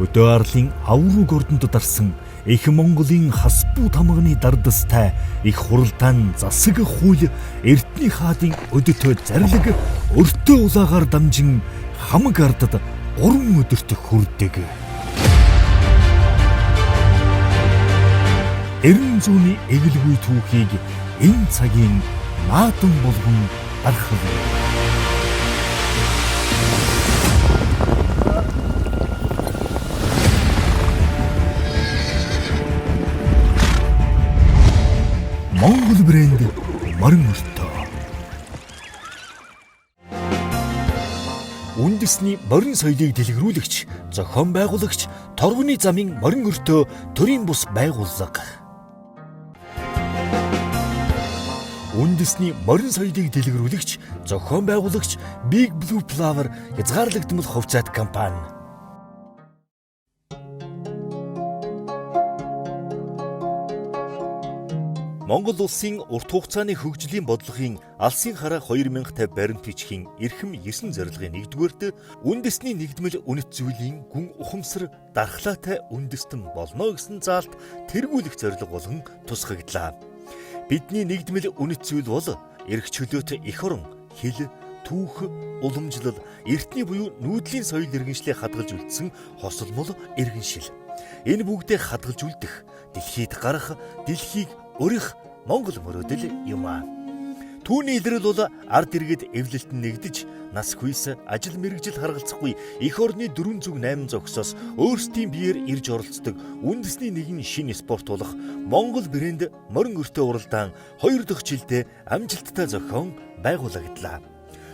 Өдөө арлын авруу гордонд дарсан их Монголын хас бүү тамганы дардастай их хуралдаан засаг хууль эрдний хаадын өдөртөө зарлиг өртөө улаагаар дамжин хамаг ардад 3 өдөрт хүрдэг. Эрен зүүнний эгэлгүй түүхийг энэ цагийн наадам болгон архив. Монгол брэнд морин өртөө. Үндэсний морин соёлыг дэлгэрүүлэгч, зохион байгуулагч, торгоны замын морин өртөө төрийн бус байгууллага. Үндэсний морин соёлыг дэлгэрүүлэгч, зохион байгуулагч Big Blue Flower хязгаарлагдмал хувьцаат компани. Монгол улсын урт хугацааны хөгжлийн бодлогын алсын хараа 2050 баримт бичгийн эрхэм 9 зорилгын 1-дүгээрт үндэсний нэгдмэл үнэт зүйлийн гүн ухамсар дархлаатай үндэстэн болно гэсэн заалт тэргүүлэх зорилго болгон тусгаглаа. Бидний нэгдмэл үнэт зүйл бол эрх чөлөөт эх орон, хэл, түүх, уламжлал, эртний буюу нүүдлийн соёл иргэншлийг хадгалж үлдсэн хосолмол иргэншил. Энэ бүгдээ хадгалж үлдэх, дэлхийд гарах, дэлхийг өрөх Монгол мөрөөдөл юм аа. Түүний илрэл бол ард иргэд эвлэлтэн нэгдэж, нас хүйс, ажил мэргэжил харгалзахгүй эх орны 408 зогсоос өөрсдийн биеэр ирж оролцдог үндэсний нэгэн шинэ спорт болох Монгол брэнд морин өртөө уралдаан 2 дахь жилдээ амжилттай зохион байгуулагдлаа.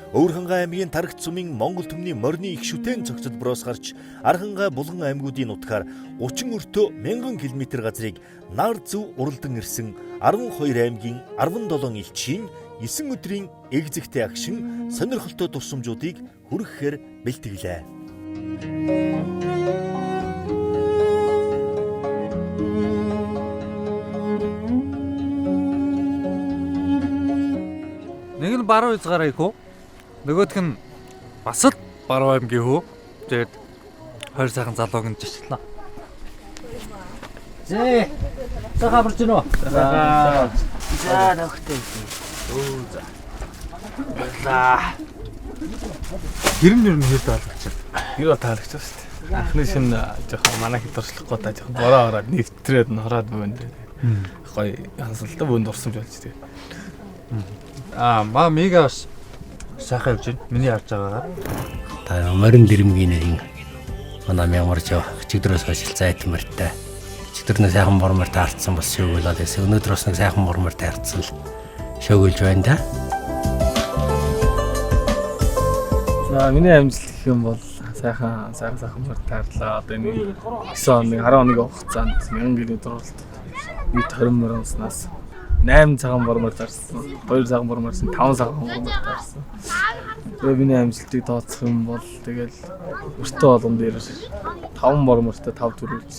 Өвөрхангай аймгийн Тарагт сумын Монгол түмний морины их шүтэн цогцлбороос гарч Архангай Булган аймагуудын нутгаар 30 өртөө 1000 км газрыг нар зөв уралдан ирсэн 12 аймгийн 17 элчийн 9 өдрийн эгзэгтэй агшин сонирхолтой тусламжуудыг хүргэхээр бэлтгэлээ. Нэг нь баруун хязгаараа их үү? Нөгөөх нь бас л баруун аймгийн хөө. Тэгээд хоёр сайхан залууг нь жичлээ. Зээ. Сахаа барж гинөө. За нөхтэй. Өө за. За. Гэрэн нэр нь хэд таалагч. Юу таалагч шүү дээ. Анхны шин жоохон манай хэд туршлахгүй та жоохон бороо ороод нэвтрээд нороод бөөнд. Гоё хансалтай бөөнд урсамж болж тэгээ. Маа мегас сайхан явж байна. Миний харж байгаагаар. Та морин дэрэмгийн нэг манай мямарж чигдрөөс хашилцаа айтан барьтай. Чигдрнээ сайхан мормор таарцсан бас шөөгөлээд байсан. Өнөөдрөөс нэг сайхан мормор таарцсан л шөөгөлж байна да. За миний амжилт гэх юм бол сайхан мор таарлаа. Одоо энэ 9 оны 10 оны хугацаанд 1000 км уралд нийт 20 морь унснаас 8 цагаан мормор таарсан. 2 цагаан морморс 5 цагаан мормор таарсан. Тэгээ миний амжилтыг тооцох юм бол тэгэл өртөө болгон дээр 5 мормортой 5 төрүүлж,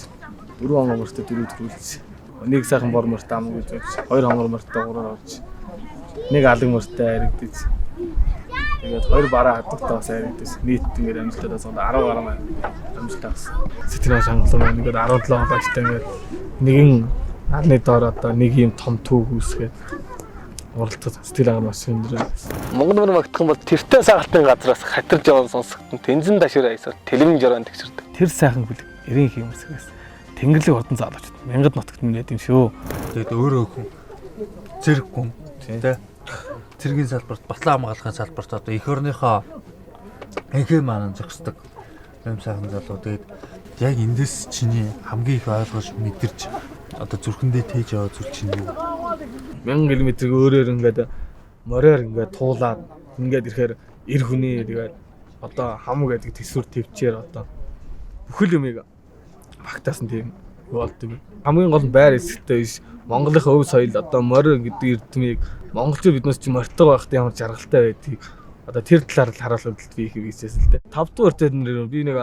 4 хонгомортой 4 төрүүлж, 1 сайхан мормортой ам гэж өгч, 2 хонгомортой 3 орж, 1 алаг мортой харигдаж. Тэгээд 2 бараа хадагтай бас харигдаж. Нийт ингээд амжилтаа тооцоод 10 гаруй амжилт авсан. Сэтгэл хангалуун ингээд 17 хоногтой ингээд нэгэн алны доор одоо нэг юм том түүх үүсгээд уралдах сэтгэл агаар маш өндөр. Монгол мөр магтах юм бол тэртэй сагалтын газраас хатирж явсан сонсогдсон. Тэнзэн дашир аясаар тэлэмж орон тэгшэрдэг. Тэр сайхан хүлэг эрийн хиймэрсгээс Тэнгэрлэг хурдан заалаач. Мянгад нутагт нээд юм шүү. Тэгээд өөрөө хүн зэрэг хүн тий. Цэргийн салбарт, батлан хамгаалахын салбарт одоо эх орныхоо энхээ маань зогсдог юм сайхан залуу. Тэгээд яг эндээс чиний хамгийн их ойлгож мэдэрч одоо зүрхэндээ тээж яваа зүйл чинь юу? 1000 км өөрөөр ингээд мориор ингээд туулаад ингээд ирэхээр эр хүний тэгээд одоо хам гэдэг төсвөр төвчээр одоо бүхэл юмыг багтаасан тийм юу болт юм. Хамгийн гол нь байр эсэгтэй биш. Монголынхаа өв соёл одоо мориор гэдэг эрдмийг монголчууд биднээс чи морьтойгоо байхад ямар жаргалтай байдгийг одоо тэр талаар л харуулах хөдөлт би хийгээсээс л дээ. 5 дугаар өртөд нэр би нэг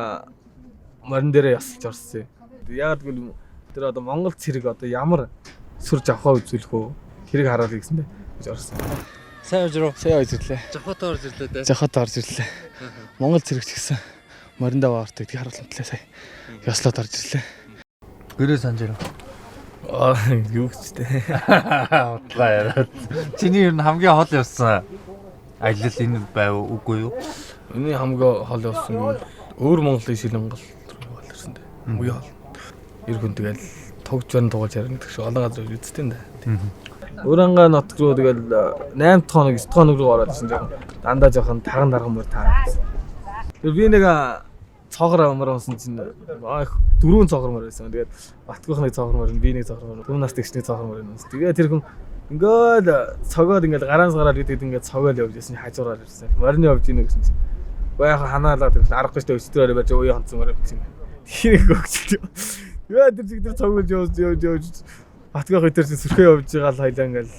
морин дээрээ ясалж орсон. Яг гэвэл тэр одоо Монгол цэрэг одоо ямар сүрж авахаа үзүүлэх үү? Тэрийг харуулъя гэсэндээ гэж орсон. Сайн явж руу. Сайн явж ирлээ. Жохот орж ирлээ дээ. Жохот орж ирлээ. Монгол цэрэгч гэсэн Мориндаа баарт идэх харуултлаа сая. Яслаад орж ирлээ. Гэрээ санаж байна. Юу гэжтэй. Утлаа яриад. Чиний ер нь хамгийн хол явсан аялал энэ байв үгүй юу? Миний хамгийн хол явсан гэвэл өөр Монголын Шилэнгал руу ирсэн дээ. Хамгийн хол. Ир хүн тэгэл тогж барин тугаж ярина гэдэг шиг олон газар үзтээ энэ. Өөрөнгөө нутг руу тэгэл 8 дахь хоног 9 дахь хоног руу ороод ирсэн жоохон дандаа жоохон таган дарган мөр таарсан. Тэр би нэг цоогор амар онсон чинь 4 цоогор мөр байсан. Тэгээд Батгүйхны цоогор мөр, би нэг цоогор мөр, хүн нас тэгшний цоогор мөр байсан. Тэгээд тэр хүн ингээд цогоод ингээд гараанс гараад идэд ингээд цогоол явж байсан хажуураар ирсэн. Морины явж ийнэ гэсэн чинь. Уу яхаа ханаалаад ирсэн. Аргагүй штэ өчтөрөөр барьж ууя хонцсон мөр гэсэн. Тэрийг өгчлээ. Яа тэр чиг тэр цогоол явж Батгүйх өдөр чинь сүрхээ явж байгаа л хоёлаа ингээд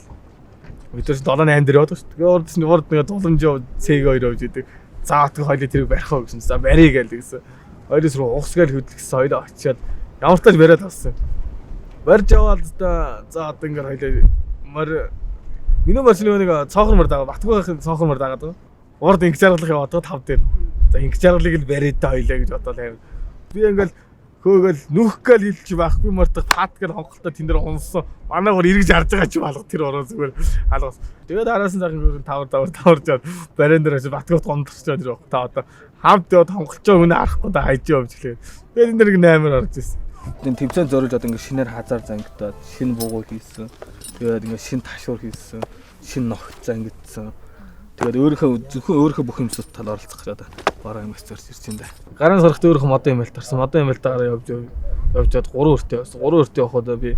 өдөр чинь 7-8 дээр явдаг шүү. Тэгээд урд нь нэг дуламж яв C2 явж идэг. За Батгүйх хоёлаа тэрийг барих уу гэсэн. За барья гээл гэсэн. Хоёроос руу ухсгаал хөдлөсөн хоёлоо очиад ямар тааж бариад авсан. Барьж аваад за одоо ингээд хоёлаа мөр миний машины нэг цоохор мөр дагаа Батгүйхын цоохор мөр дагаад. Урд ингэж аргалах яваад 5 дээр. За ингэж аргалыг л бариад та хоёлаа гэж бодоод аим. Би ингээд хөөгөл нүхгээл хэлж байх би мартах паткэр хонголтоо тэн дээр унсан. Манай гор эргэж харж байгаа ч балга тэр ороо зүгээр алгас. Тэгээд араас нь захын таваржаад барин дээр очиж Батгүйхт гомдчихжээ тэр та одоо хамт яваад хонголчоо үнэ харахгүй да хайж явж гэлээ. Тэгээд энэ нэг 8-аар орж ирсэн. Тэн төвцөн зориулж одоо ингээ шинээр хазаар зангидаад шинэ бугуул хийсэн. Тэгээд ингээ шинэ ташуур хийсэн. Шинэ ногт зангидсан. Тэгээд өөрийнхөө бүх юмсууд тал оролцох гэж одоо бараа юм зорж ирж байна да. Гарын сархт өөрийнхөө модон имэйл тарсан. Модон имэйлтайгаар явжгаад 3 өртөө явсан. 3 өртөө явахад би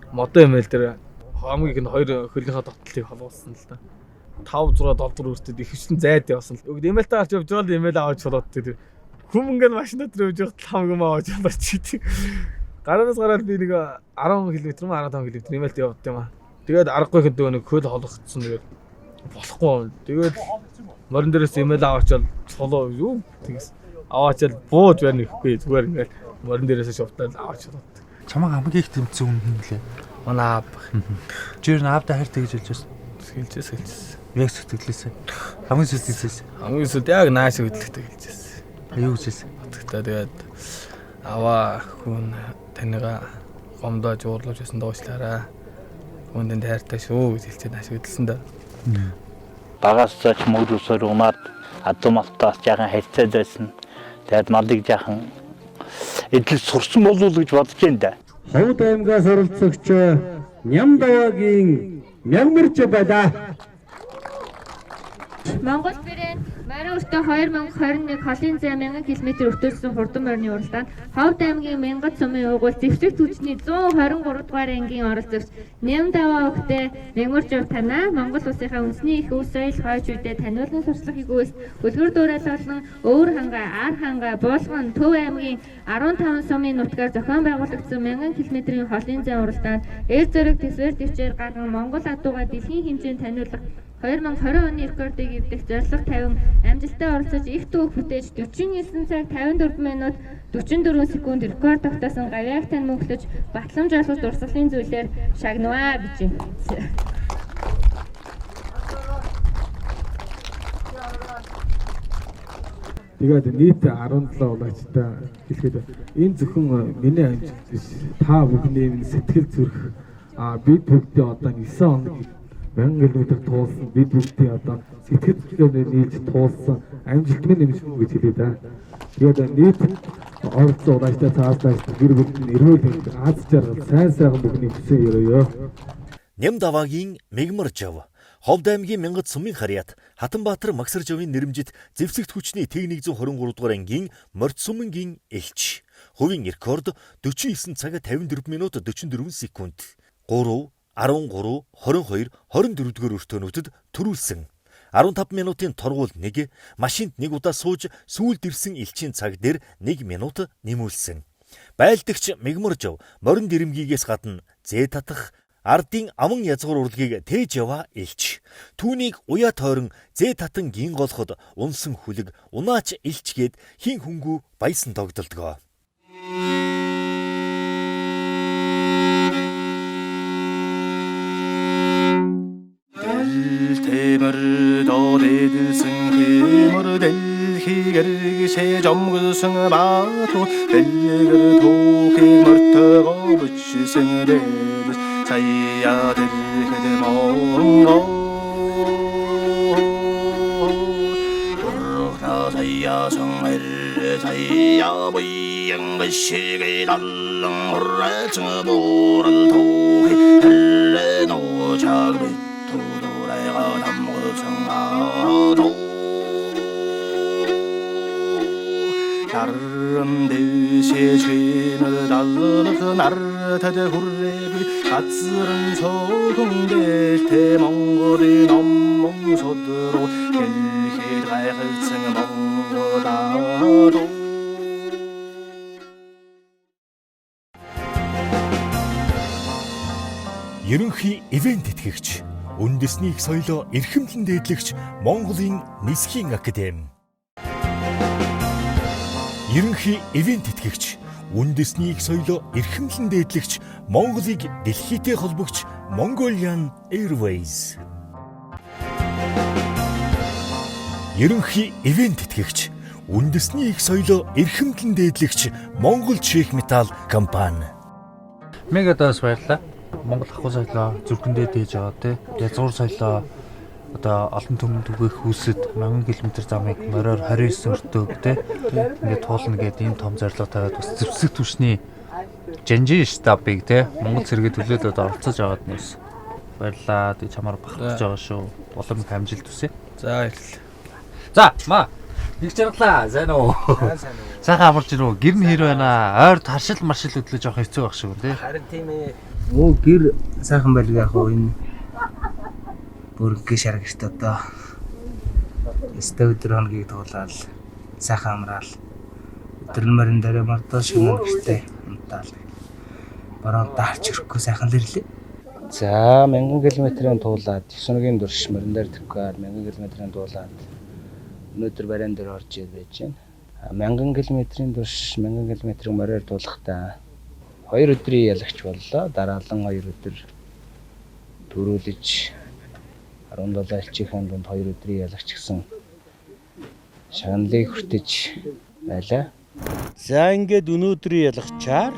модон имэйл дээр хамгийн их 2 хөлийнхаа дотлыг холбоосон л да. 5 6 7 өртөд их хвчлэн зайд явсан л. Имэйлтаа авч явж байгаа л имэйл аваад шулаад тэр хүм ингээд машина дээр явж байхад лам юм аваад яваад чи. Гараас гараад би нэг 10 км 15 км имэйлт яваад юм аа. Тэгээд аргагүй хэд нэг хөл холгоцсон тэгээд болохгүй. Тэгээд морин дээрээс имэйл аваачаал цолоо юу тэгээс аваачаал бууж байна ихгүй зүгээр ингээд морин дээрээс шувтаад аваачаад. Чамаа хамгийн их тэмцэн юм лээ. Манай аав. Жир наавда хайр тэгж хэлж хэлжсэн. Яг сэтгэлээсээ. Хамгийн сэтгэлээсээ. Хамгийн сүлд яг нааш хөдлөхтэй хэлжсэн. Юу хэлжсэн? Тэгээд аваа хүн таньгаа гомдож уурлаж байсан дуучлаарай. Хүнд хайртай шүү гэж хэлчихээд нааш хөдлсөн да. Багаас ч мөрөсөөр унаад адумалтаас жаахан хайцаад байсан. Тэгээд малыг жаахан эдэл сурсан болов уу гэж бодож байна да. Ховд аймгаас оролцогч Нямдавагийн Мягмарч байлаа. Монгол брэнд Марин өртөө 2021 холын зай 1000 км өртөөсөн хурдан морины уралдаанд Ховд аймгийн Мянгат сумын уугуул зэвсэг түвшний 123 дугаар ангийн оролцогч Нямдаваа өгтэй Мягмарч танаа Монгол улсынхаа үндэсний их үс соёл хойч үедээ таниулан сурчлахыг үүс үлгэр дуурайл болон Өвөр хангаа, Ар хангаа, Буулган, Төв аймгийн 15 сумын нутгаар зохион байгуулагдсан 1000 км-ийн холын зай уралдаанд эр зэрэг төсвөр төвчээр гарган Монгол адууга дэлхийн хэмжээнд таниулах 2020 оны рекордыг эвдэх зорилго тавин амжилттай оролцож их түүх бүтээж 49 цаг 54 минут 44 секунд рекорд тогтоосон Гавьяаг тань мөнхлөж батламж олгож дурсгалын зүйлээр шагнаваа гэж байна. Тэгээд нийт 17 улаачтай хэлэхэд энэ зөвхөн миний амжилт биш. Та бүхний сэтгэл зүрх бид бүгдээ одоо 9 хоног 1000 км туулсан бид бүгдээ одоо сэтгэл зүрхээр нийлж туулсан амжилтын юм шиг гэж хэлээ да. Тэгээд нийт оролцсон улаачтай цааслаа гэр бүл нь эрүүл аз жаргал сайн бүхний хүсэн өрөөё. Нямдавагийн Мягмаржав, Ховд аймгийн Мянгат сумын харьяат Хатанбаатар Магсаржавын нэрэмжит зэвсэгт хүчний Т123 дугаар ангийн Морд сумынгийн элч. Хувийн рекорд 49 цаг 54 минут 44 секунд. 3 13, 22, 24 дугаар өртөөнүүдэд төрүүлсэн. 15 минутын торгуул 1, машинд 1 удаа сууж сүүлд ирсэн элчийн цаг дээр 1 минут нэмүүлсэн. Байлдагч Мягмаржав морин дэрэмгийгээс гадна зээ татах ардын аман язгуур урлагийг тээж яваа элч. Түүнийг уяа тойрон зээ татан гин голоход унсан хүлэг унаач элчгээд хин хөнгүү баясан тогтолдгоо. Темэр доодэдсэн хэмэр гэргишээ жомгсон баатуу дэлгэр түүхийг мөртөгөө бичсэн дээд сая дэлгэд монгол сая 성을 сая 보이는 것이 달랑 오래증 보를 도해 헬레노 자그리토 도래가 담무성아도 다른 듯이 죄를 달르는 나르타드 후레비 아츠른 소금될 때 몽골이 넘몽소드로 길게 달글승 몽골아도 Ерөнхий ивент тэтгэгч, үндэсний их соёлоо эрхэмлэн дээдлэгч Монголын Нисхийн академи. Ерөнхий ивент тэтгэгч, үндэсний их соёлоо эрхэмлэн дээдлэгч Монголыг дэлхийтэй холбогч Mongolian Airways. Ерөнхий ивент тэтгэгч, үндэсний их соёлоо эрхэмлэн дээдлэгч Монгол Чех Металл компани. Мегадас баярлаа. Монгол ахгүй соёлоо зүрхэндээ дээж байгаа тий. Язгуур соёлоо одоо олон түмэнд түгээх хүсэд 1000 км замыг мороор 29 өртөөг тий. Ингээд туулна гэдэг ийм том зорилго тавиад бас зэвсэг түвшний Жанжин штабыг тий Монгол цэргийн төлөөлөлд оролцож байгаад нэс. Баярлаа. Тэг чамаар бахархаж байгаа шүү. Улам их амжилт хүсье. За баярлалаа. За маа нэг жаргалаа. Сайн уу? Сайхан амарч ирв. Гэр нь хэр байна? Ойр таршил маршил хөдлөж явах хэцүү байх шүү тий. Харин тийм ээ. Оо гэр сайхан байлгүй яг уу энэ бүргээ шар гэрт одоо өдөр хоногийг туулаад сайхан амраал өдрөлмөрн дээр мартаа шинэ гэртээ унтаал баруун даарч ирэхгүй сайхан лэрлээ. За 1000 км-ийн туулаад 9 өдрийн турш морин дээр тэрхүү 1000 км-ийн туулаад өнөөдөр бариан дээр орж ир байж байна. 1000 км-ийн турш 1000 км мороор туулахдаа 2 өдрийн ялагч боллоо. Дараалан 2 өдөр төрүүлж 17 элчийн дунд 2 өдрийн ялагч гэсэн шагналыг хүртэж байлаа. За ингээд өнөөдрийн ялагчаар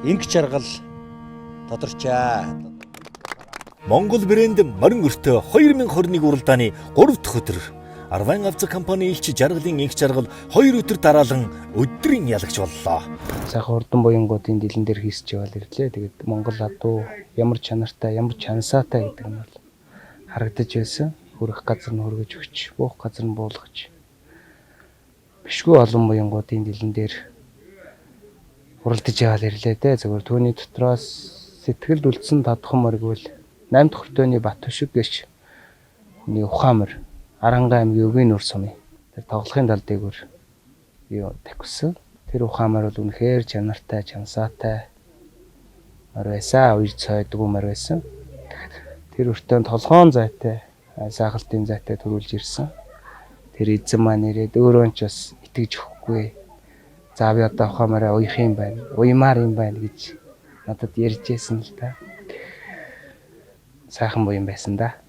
инг чаргал тодорчаа. Монгол брэнд морин өртөө 2021 уралдааны 3 дахь өдөр Арван авцаг компани элч жаргалын инх жаргал 2 өдөр дараалан өдрийн ялагч боллоо. Сайхан хурдан буянгуудын дэлэн дээр хийсч явал ирлээ. Тэгээд Монгол адуу ямар чанартай, ямар чансаатай гэдэг нь бол харагдаж байсан. Хүрэх газар нь хүргэж өгч, буух газар нь буулгаж. Бишгүй олон буянгуудын дэлэн дээр уралдаж явал ирлээ дээ. Зөвхөн түүний дотроос сэтгэлд үлдсэн тодхон моргвол 8 дахь хүртөөний Батүшиг гэж хүний Ухаамар Аранга аймгийн Өгийн нур сумын тэр тоглохын тал дээгүүр юу тавьсан. Тэр Ухаамар бол үнэхээр чанартай, чансаатай мөр байсан. Үер цойдгүй мөр байсан. Тэр өртөөнд толгоон зайтай, сайхалтын зайтай төрүүлж ирсэн. Тэр эзэн маань ирээд өөрөө ч бас итгэж өгөхгүй. За би одоо Ухаамараа уйх юм байна, уймаар юм байна гэж надад ярьж байсан л да. Сайхан буян байсан да.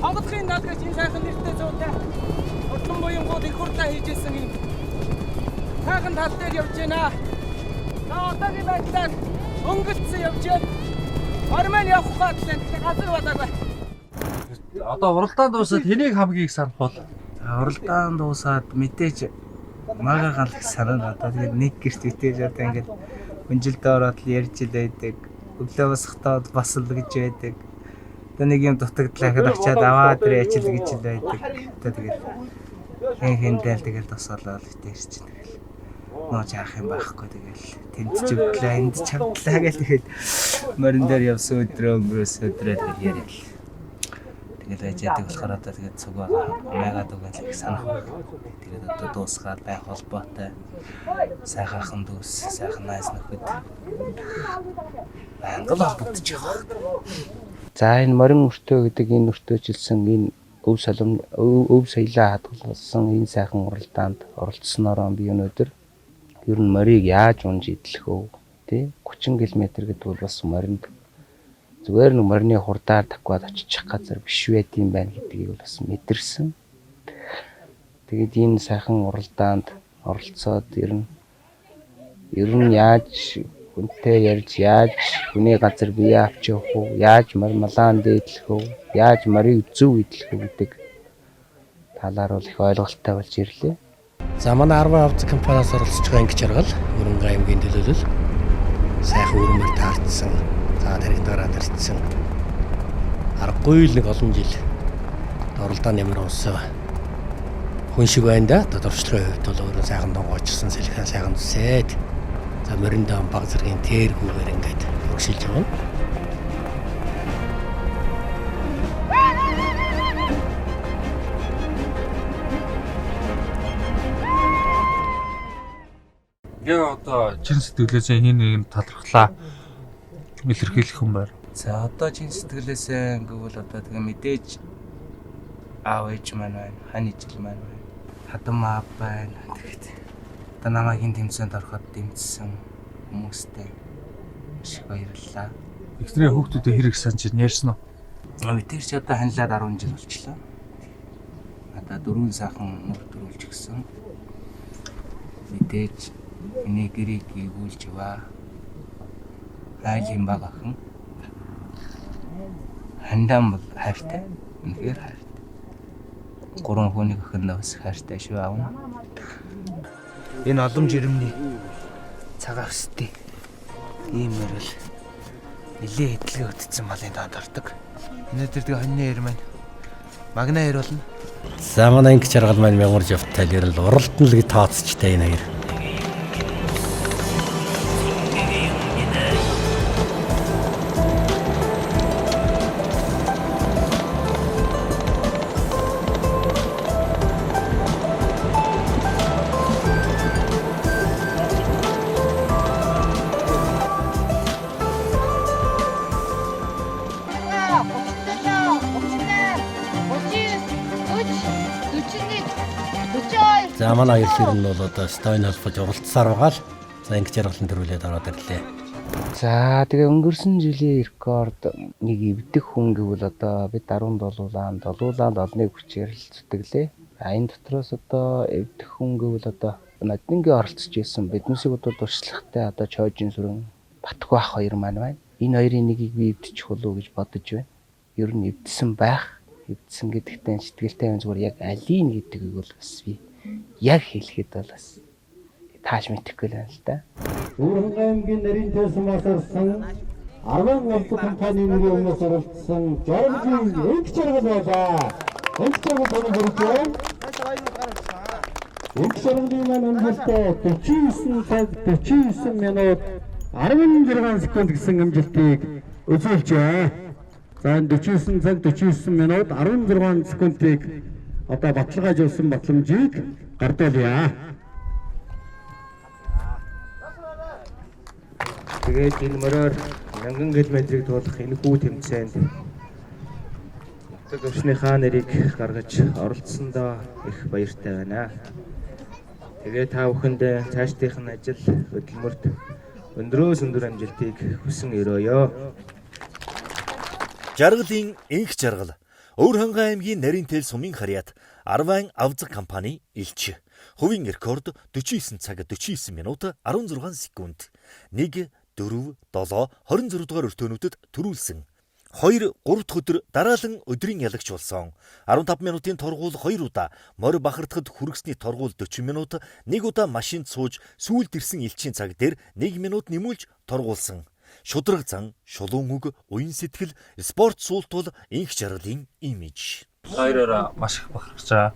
Хавцгийн надад энэ сайхан нэртэй зүйтэй урдсан буянгууд их хурдан хийжсэн юм. Сайхан тал дээр явж байна. За одоогийн байдлаар өнгөлцсөн явж байна. Арман явах гэдэг газар болоогүй. Одоо уралдаан дуусаад хэнийг хамгийн их санах бол? Уралдаан дуусаад мэдээж мага гал их санаа надад тэгээд нэг гэрт битээж одоо ингээд хүнжилдээ ороод ярьж л байдаг. Өглөө босохдоо бас л гэж байдаг. Нэг юм дутагдлаа гэхэд очиад аваад тэр ажил гэж л байдаг. Тэгээд хэнтэл тэгээд тосоолол битээч чинь тэгэл. Ноо жаах юм байхгүй тэгэл тэмцэж өглөө энд чавдлаа гэл тэгээд морин дээр явсан өдрөө өнгөрөөс өдрөө яриа. Тэгээд ажиадаг болохоор одоо тэгээд цуг байгаа. Мегаад угаал их санах байна. Тэгээд одоо дуусгаад байх холбоотой сайхан дүүс, сайхан найз нөхөд байнгал холбогдож байгаа. За энэ морин өртөө гэдэг энэ өртөөжилсэн энэ өв соёлоо хадгалсан энэ сайхан уралдаанд оролцсноороо би өнөөдөр ер нь морийг яаж унж идэх вэ? Тэ 30 км гэдэг бол бас моринд зүгээр нэг морины хурдаар таквад очих газар биш байт юм байна гэдгийг бас мэдэрсэн. Тэгээд энэ сайхан уралдаанд оролцоод ер нь яаж хүнтэй ярьж яаж хүний газар бие авч явах уу, яаж малаан дээдлэх үү, яаж морийг зөв идэх үү гэдэг талаар бол их ойлголттой болж ирлээ. За манай 10 авдаг компаниас оролцож байгаа ангич жаргал Өрөнгө аймгийн төлөөлөл сайхан өрөмөр таардсан. За таригдаараа тарьсан. Аргагүй л нэг олон жил оролдооны нэмэр унсаа. Хүн шиг байна да. Дуршлагын хувьд бол өөрөө сайхан донгоочсон сэлхэн сайхан зүсээд. За мориндоо баг зэргийн тэргүүгээр ингээд өргөшилж байгаа. Тэгээ одоо чин сэтгэлээсээ хин нэг талархлаа илэрхийлэх юм байна. За одоо чин сэтгэлээсээ гэвэл одоо тэгээ мэдээж аав ээж маань байна, хань ижил маань байна. Хадам аав байна. Тэгээд одоо намайг хин тэмцээнд ороход дэмжсэн хүмүүстэй маш их баярлалаа. Экстрэ хүүхдүүдэд хэрэг санаж ярьсан уу? Тэр ч одоо ханилаад 10 жил болчихлоо. Одоо 4 сайхан нүр төрүүлж гисэн. Мэдээж миний гэрийг гүйүүлж яваа. Айлын баг охин. Хандан бол хайртай. Үнэхээр хайртай. 3 хүнийг охиндоо бас хайртай шүү аав. Энэ олон жирэмний цагаан өстэй. Ийм мөрөл нэлээ хэдлээ өтцсөн малын доод ордог. Өнөөдөр тэгээ хоньны ир маань магна ир болно. За манай ангич жаргал маань мягмарж явтал ер нь уралдан л гэж тооцчтой энэ хоёр. За манай хоёр хэр нь бол одоо стойн холбож уралдсаар байгаа л. За ангич жаргалын төрүүлээд ороод ирлээ. За тэгээ өнгөрсөн жилийн рекорд нэг эвдэх хүн гэвэл одоо бид 17 долуулаанд олныг хүчээр л зүтгэлээ. Энэ дотроос одоо эвдэх хүн гэвэл одоо Надингийн оролцож исэн биднээсээ бодвол туршлагатай одоо Чойжин сүрэн Батгүй ах хоёр маань байна. Энэ хоёрын нэгийг би эвдчих болов уу гэж бодож байна. Ер нь эвдсэн байх. Эвдсэн гэдэгтээ сэтгэлтэй юм зүгээр яг алийг гэдгийг бол бас би яг хэлэхэд бол бас тааш мэдэхгүй л байна л да. Өрөнгө аймгийн нарийн төсмөөс орсон 10 авдаг компанийн өмнөөс оролцсон Жоргийн ангич жаргал байлаа. Ангич жаргал тань хүрчээ. Ангич жаргалын маань амжилттай 49 цаг 49 минут 16 секунд гэсэн амжилтыг үзүүлжээ. За 49 цаг 49 минут 16 секундыг одоо баталгааж явсан батламжийг гардуулъя. Тэгээд энэ мороор мянган километрийг туулах энэ хүү тэмцээнд төвшнийхаа нэрийг гаргаж оролцсондоо их баяртай байна. Тэгээд та бүхэнд цаашдынх нь ажил хөдөлмөрт өндрөөс өндөр амжилтыг хүсэн өрөөё. Жаргалын инх жаргал Өвөрхангай аймгийн Нарийнтэл сумын харьяат 10 авзаг компани илч. Хувийн рекорд 49 цаг 49 минут 16 секунд. 1 4 7 26 дугаар өртөөнүүдэд төрүүлсэн. 2 3 дахь өдөр дараалан өдрийн ялагч болсон. 15 минутын торгуул 2 удаа, морь бахардахад хүргэсний торгуул 40 минут, 1 удаа машинд сууж сүүлд ирсэн элчийн цаг дээр 1 минут нэмүүлж торгуулсан. Шудраг зан, шулуун үг, уян сэтгэл, спорт суултвал инх жаргалын имиж. Хоёроо маш их бахархаж байгаа.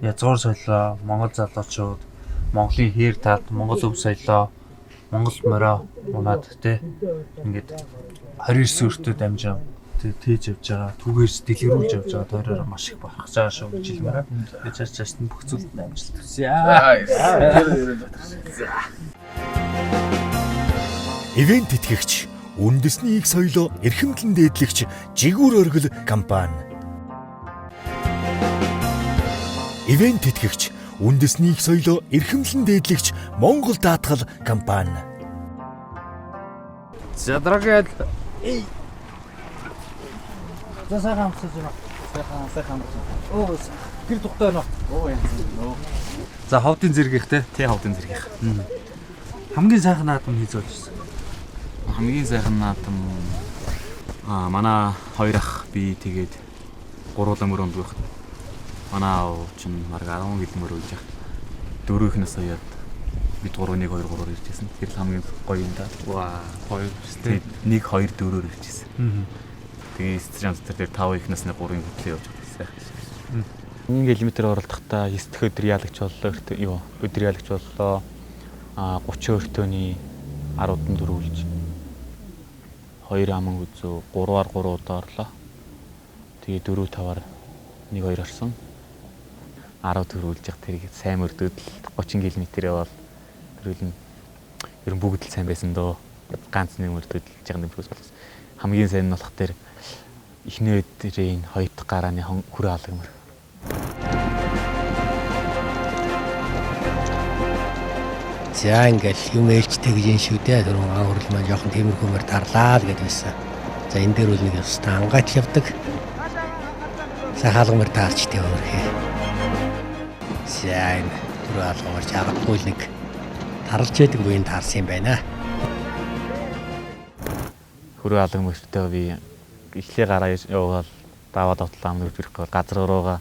Язгуур соёлоо, Монгол залуучууд, Монголын хээр таад, Монгол өв соёлоо, Монгол морио унаад тэ ингээд 29 өртөө дамжаа тээж явж байгаа. Түгээс дэлгэрүүлж явж байгаа. Хоёроо маш их бахархаж байгаа шүү гэж хэлмээр. Тэгээд цааш нь бүх зүйлд амжилт хүсье. Ивент тэтгэгч, үндэсний их соёлоо эрхэмлэн дээдлэгч Жигүүр оргил компани. Ивент тэтгэгч, үндэсний их соёлоо эрхэмлэн дээдлэгч Монгол даатгал компани. За дараагийн За сайхан амсаж байна. Сайхан. Оо гэр тухтай байна. Оо яа. За ховдын зэргийнх те. Тэ ховдын зэргийнх. Хамгийн сайхан наадам хийзүүлж ирсэн. Хамгийн сайхан наадам манай хоёр ах би тэгээд гуруула мөрөнд байх. Манай аав чинь марг 10 км үрж явах. Дөрөвх нас уяад бид 3-1 2 3-оор иржсэн. Тэр л хамгийн гоё юм да. Ваа, гоё. Тэгээд 1 2 4-оор иржсэн. Тэгээд стрэм дээр 5 их насны 3-ын хөтлөө явж байсан. 1 км оролдохдоо 9 өдөр яалагч боллоо. Өдөр яалагч боллоо. 30 өртөөний 10-д дөрвөлж 2 аман үзүү 3-аар 3 удаа орлоо. Тэгээ 4-5-аар 1-2 орсон. 10 дөрвөлж яг тэрийг сайн мөрдөд 30 км явал тэрүүл нь ер нь бүгд л сайн байсан дөө. Ганц нэг мөрдөд жагнаа бүс болсон. Хамгийн сайн нь болох тэр эхний өдрийн 2 дахь гарааны хүрээ алгамар. За ингээл юм ээлжтэй гэж юм шүү дээ. Түрүүн хурал маань жоохон тиймэрхүүмээр тарлаа л гэдээсэн. За энэ дээр үл нэг өстой ангаач явдаг. За хаалгамар таарчтэй өөрхий. За энэ түрүү хаалгамар чарахгүй нэг тарлж яадаг буйн таарсан юм байна. Хүрээ хаалгамартай би эхлээ гараа яваад даваад отлоо амныг бирэх газар руугаа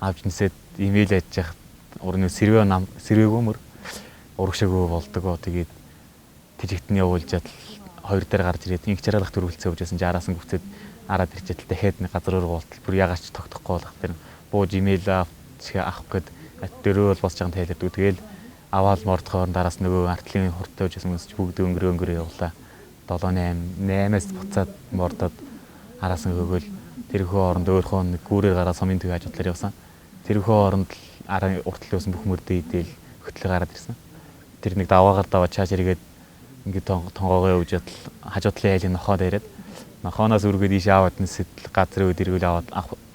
авч нисээд имэйл яаж яах урны сэрвээгөөмөр урагшаагүй болдгоо. Тэгээд тижигтэн явуулжаад 2 дээр гарч ирээд инх жаргалах төрүүлцээ өгжсэн 60-аас нь гүцээд араад ирчээд дахиад нэг газар руу болтол бүр ягаач тогтохгүй болох тэр бууж имэйл авах гээд дөрөв бол босч байгаа тайлбардаг. Тэгэл аваад мордохоор дараас нөгөө артлын хурдтай өгжсэн хүмүүс бүгд өнгөрөө явуулаа. 7-8-аас буцаад мордоод араас нь өгөөл тэрхүү оронд өөрхөн нэг гүүрээр гараа сумын төв хажуудлаар явсан. Тэрхүү оронд араа уртлын усан бүх мөрдөө идэл хөтлөө гараад ирсэн. Тэр нэг даваагаар даваа чааш эргээд ингээд тонгоогоо өвжөд хажуудлын айлын нохоод ирээд нохооноос үргээд ийш аваад нэсэд газрын үед эргүүл аваад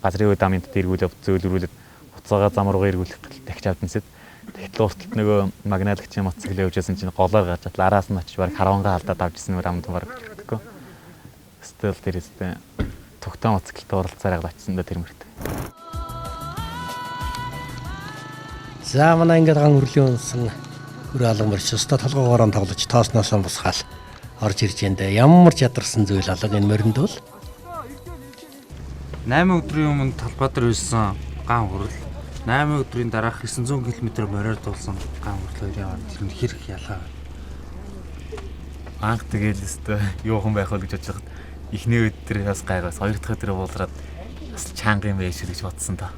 газрын үед аминд дэргүүл зөөлрүүлээд уцаагаа зам руугаа эргүүлэх дахиж авд нэсэд тэгтэл урталт нөгөө магналагчийн моцоглоо өвжсэн чинь голоор гарч атлаа араас нь очиж баг хараангаа алдаад авчихсан юм амд баг хэрэгтэйгөө. Стил тэрээстэй тогтоо моцоглолд оролцоороо очсон да тэр мөрт. За манай ингээд ган хүрлийн унсан хүрээ алгамарч өстой толгоогоор нь тоглож тоосноос нь бусгаал орж ирж энд ямар чадварсан зүйл алга энэ моринд бол 8 өдрийн өмнө Талбайдар байсан ган хүрэл 8 өдрийн дараах 900 км мориор дуулсан ган хүрэл хоёр яваад тэр нь хэрэг ялгаа. Анх тэгээл өстой юухан байх вэ гэж бодож байхад эхний өдөр бас гайгаас хоёр дахь өдөр уулзаад бас чанга юм байж гэж бодсон та.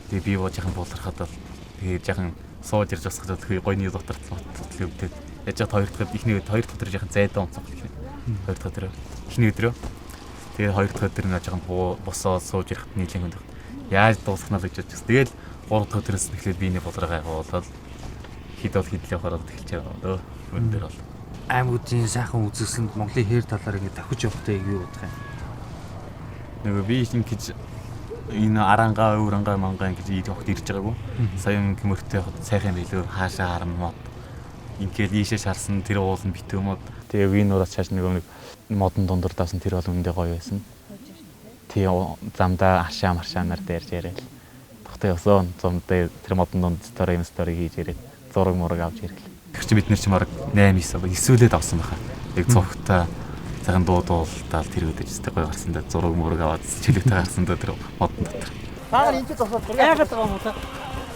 Тэгээ би яахан буулрахад бол тэгээ яахан сууж ирж бас гэдэг гойны дотор тотлоо өвдөд яаж хоёр дахь эхний өдөр хоёр дахь өдөр яахан зайдаа онцгох гэх юм. Хоёр дахь өдөр эхний өдрөө тэгээ хоёр дахь өдөр нь яахан босоо сууж ирэхэд нийлэн хөндөх. Яаж дуусгана л гэж бодож байна. Тэгэл гурав дахь өдрөөс эхлээд биений болроо гайхуулаад хидэл явахаар эхэлж байгаа дөө. Өндөр бол аймагуудын сайхан үзэсгэлэнд Монголын хээр талаар ингэ давхиж явахтай юу бодох юм. Нөгөө би ингэж энэ арангаа өврангаа мангаа ингэж явахд ирж байгаагүй. Сая гэмөртэй сайхан билүү хаашаа харна мод. Ингээд ийшээ шарсан тэр уул нь битүү мод. Тэгээ вин нураас чааш нэг модон дундуур даасан тэр бол үндэ гоё байсан. Тий замдаа хашаа маршаанаар дээрж яриад. Тогтоо явсан зомдөө тэр модон дунд стори юм стори хийж яриад зураг мураг авч ирэв. Тэр чинь бид нар чи мараг 8-9 9-өлээд авсан байхаа. Яг цогтой цагаан дуудуултаал тэр үдэж өстэй гоё гарсан да зураг мураг аваад чөлөөтэй гарсан да тэр модон дотор. Та нар энэ зогсоод яагаад байгаа юм бэ?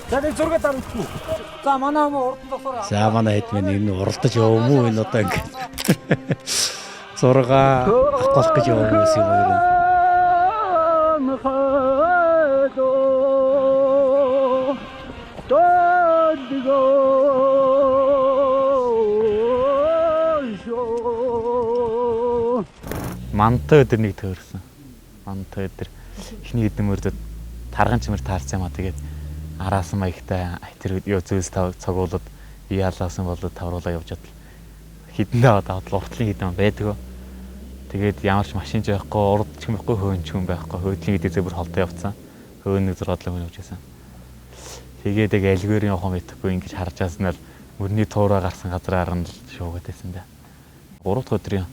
За нэг зураг дарагдахгүй. За манай хүмүүс урд зогсоо. За манай хэд мэн энэ уралдаж яваа мó энэ одоо ингэ зурга авах гэж яваа хүмүүс юм уу? Мантай өдөр нэг төөрсөн. Мантай өдөр эхний хэдэн мөрдөд тарган чимэр таарсан юм а тэгээд араас маягтай тэр зөөс цогуулаад яалаасан болоод тавруулаа явж чадал. Хідэн даваад уртлын хідэн байдгаа. Тэгээд ямар ч машин ч байхгүй, урд ч юм байхгүй, хөөн ч юм байхгүй. Хөөдлийн хэдээ зөөр холдоо явцсан. Хөөн нэг 6 км явж байсан. Тэгээд яг альгүүрийн явах мэдэхгүй ингэж харж байснаа л мөрний туураа гарсан газраар нь шуугаад байсан да. 3 дахь өдрийн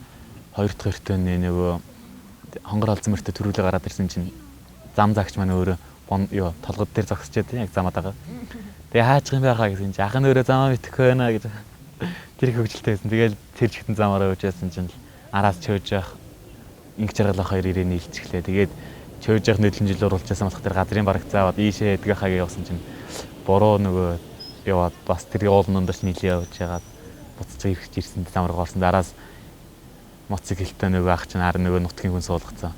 2 дахь өртөөний нөгөө хонгор алзан мөртөө төрүүлээ гараад ирсэн чинь зам загч маань өөрөө толгод дээр зогсчээд яг замаа дагаа. Тэгээ хаачих юм байхаа гэсэн чинь ах нь өөрөө замаа мэдхгүй байна гэж тэр их хөвгөлтэй байсан. Тэгээл тэр жигтэн замаараа уужсэн чинь араас чөөж явах инх жаргалаа хоёр ирээ нийлчихлээ. Тэгээд чөөж явах нөлөөлөл оруулчихсан болох тэр газрын барагт заавад ийшээ эдгэх хагаа явсан чинь буруу нөгөө яваад бас тэр уулнуудаас нийлээ явж ягаад буцаж ирэх ирсэн замаар гарсан. Араас мотоциклтэй нөгөө ах чинь ар нөгөө нутгийн хүн суулгацсан.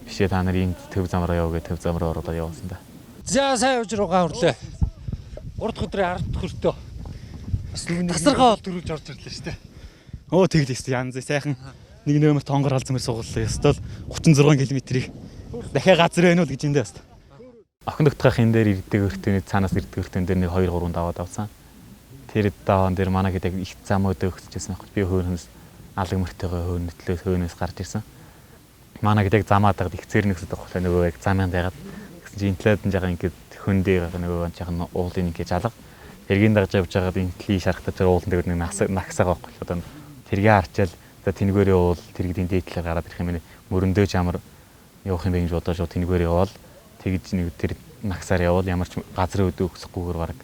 Бишээ та нар энд төв замаараа яваа гэж төв замаараа ороод явсан да. За сайн явж руугаа хүрлээ. 3 дахь өдрийн 10 дахь хүртөө. Бас тасаргаа бол дөрүүлж орж ирлээ шүү дээ. Өө тэглээстэй янз сайхан нэг нөмөрт хонгор алзан мөр сугаллаа. Ёстол 36 км-ийг дахиад газар байна уу гэж эндээ баста. Охин догтхах энэ дээр ирдэг өртөний цаанаас ирдэг өртөн дээр нэг 2 3 даваад авсан. Тэр даваан дээр манай гэдэг их зам өдөө өгсөжсэн байхгүй. Би хөөнөөс алга мөртөөгөө хөөнөтлөөс хөөнөөс гарч ирсэн. Манай гэдэг замаа дагд их цэрнэ гэсдэг болохоор нөгөө яг замын дайгаад гэсэн чинь интлээд нь жаахан ингээд хөндөө нөгөө жаахан уулын ингээд жалга тэргийн дагж явж байгаад интли шарахтаа тэр уулан дээр нэг нагсаага байхгүй. Одоо тэргээ харчаал за тэнэгээрээ уул тэргийн дээдлээ гараад ирэх юм мөрөндөө чамар явах юм бэ гэж бодож тэнэгээрээ явал тэгж нэг тэр нагсаар явал ямар ч газар өдөө өгсөхгүйгээр баг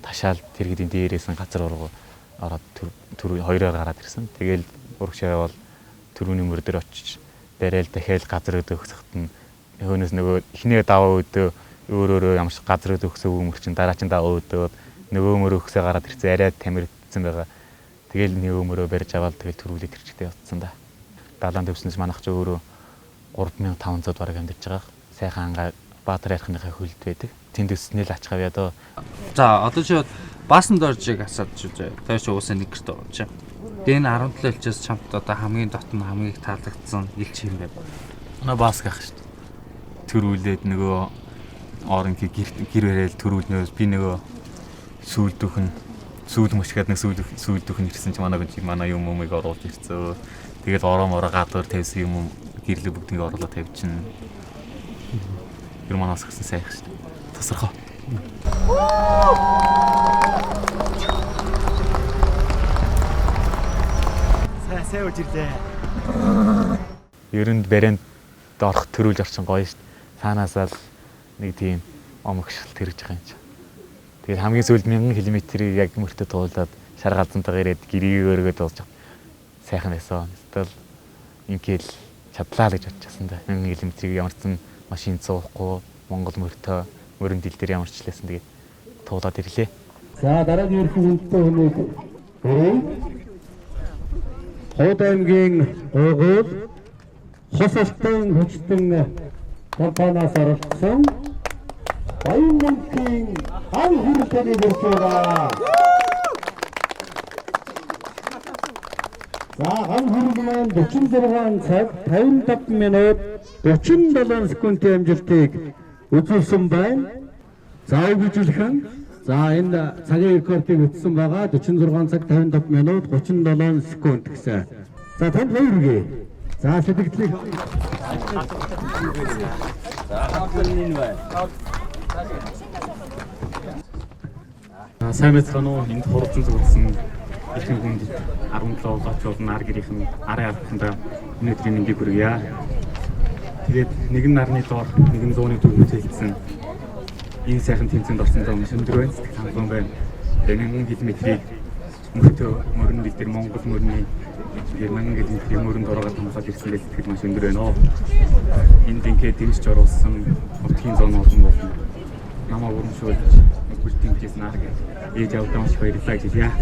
ташаал тэргийн дээрээс нь газар ургуу ороод түр хоёроор гараад ирсэн. Тэгээл урагшаа явал түрүүний мөр дээр очиж барайл дахиад газар өдөө өгсөхт нь хөөнөөс нөгөө ихнээ даваа өдөө өөрөөрөө ямар ч газар өдөө өгсөв мөр чин дараа чин даваа өдөөд нөгөө мөр өгсөө гараад ирсэн арай тамирдсан байгаа. Тэгээл нөгөө мөрөө барьж аваад тэгэл түрүүлээ тэрчтэй явцсан да. Далаан төвснөөс манайх ч өөрөө 3500 бараг амьдарч байгаа. Сайхан ангаа Баатар ярихныхаа хөлд байдаг. Тэнд өснөө л ачгаа яа доо. За одоо чи баасан доржийг асаад шүү дээ. Тойш уусаа нэг гэрт орж чам. Дэн 17 элчээс чамд одоо хамгийн дотн хамгийн их таалагдсан илч юм бэ? Манай бас гах шүү дээ. Төрүүлээд нөгөө орон гэр барайл төрүүлнөөс би нөгөө сүүл мөчгээд нэг сүүл дөхөн ирсэн чи манай юм өмийг оруулж ирцөө. Тэгээд ороомороо гадуур тавьсан юм гэрлэг бүгдийг оруулаад тавьчихна. Тэр манаас гсэн сайх шүү дээ. Тасархаа. Сайн үжилээ. Ерэнд баринд орох төрүүлж орчин гоё шүү дээ. Цаанаасаа л нэг тийм омогшил тэрж байгаа юм чи. Тэгээд хамгийн сүүлд 1000 км-ийг яг мөртөө туулаад шар галзантайгаар ирээд гэрийг өргөд дуусах. Сайхан байсан. Эсвэл ингээл чадлаа гэж бодчихсон да. 1000 км-ийг ямар ч машин цуухгүй Монгол мөртөө мөрөн дил дээр ямар ч лээсэн тэгээд туулаад ирлээ. За дараагийн ерхий хүндтэй хүнийг Ховд аймгийн Угуул хос алтан хүчтэн компаниас оролцсон Баянмөнхийн хан хүрээний бүрчээ. За хан хүрээ 46 цаг 55 минут 47 секундын амжилтыг үзүүлсэн байна. За үгүйжүүлхэн за энэ цагийн рекордыг ütсэн байгаа 46 цаг 55 минут 37 секунд гэсэн. За танд хоёргээ. За сэтгэлдлийг сайн мэцхан уу энд хурдан зүгсэн ихэнх хүнд 17 гацууд нар гэрийнхэн арын албахында өнөөдрийн мэндийг хүргье. Тэгээд нэгэн нарны доор нэгэн зууны төвөнд хэлсэн энэ сайхан тэмцээнд орсон доо өндөр байна. Ханган байна. 1000 км-ийг мөртөө мөрөн дил дээр Монгол мөрний 1000 км мөрөнд ороод хамсаад ирсэн л сэтгэл маш өндөр байна. Энд ингээд дэмжиж оруулсан хотгийн зам олон болно. Намаа урамшуулж бүртийн дэс нарг ээж авдаа маш баярлалаа гэж яа.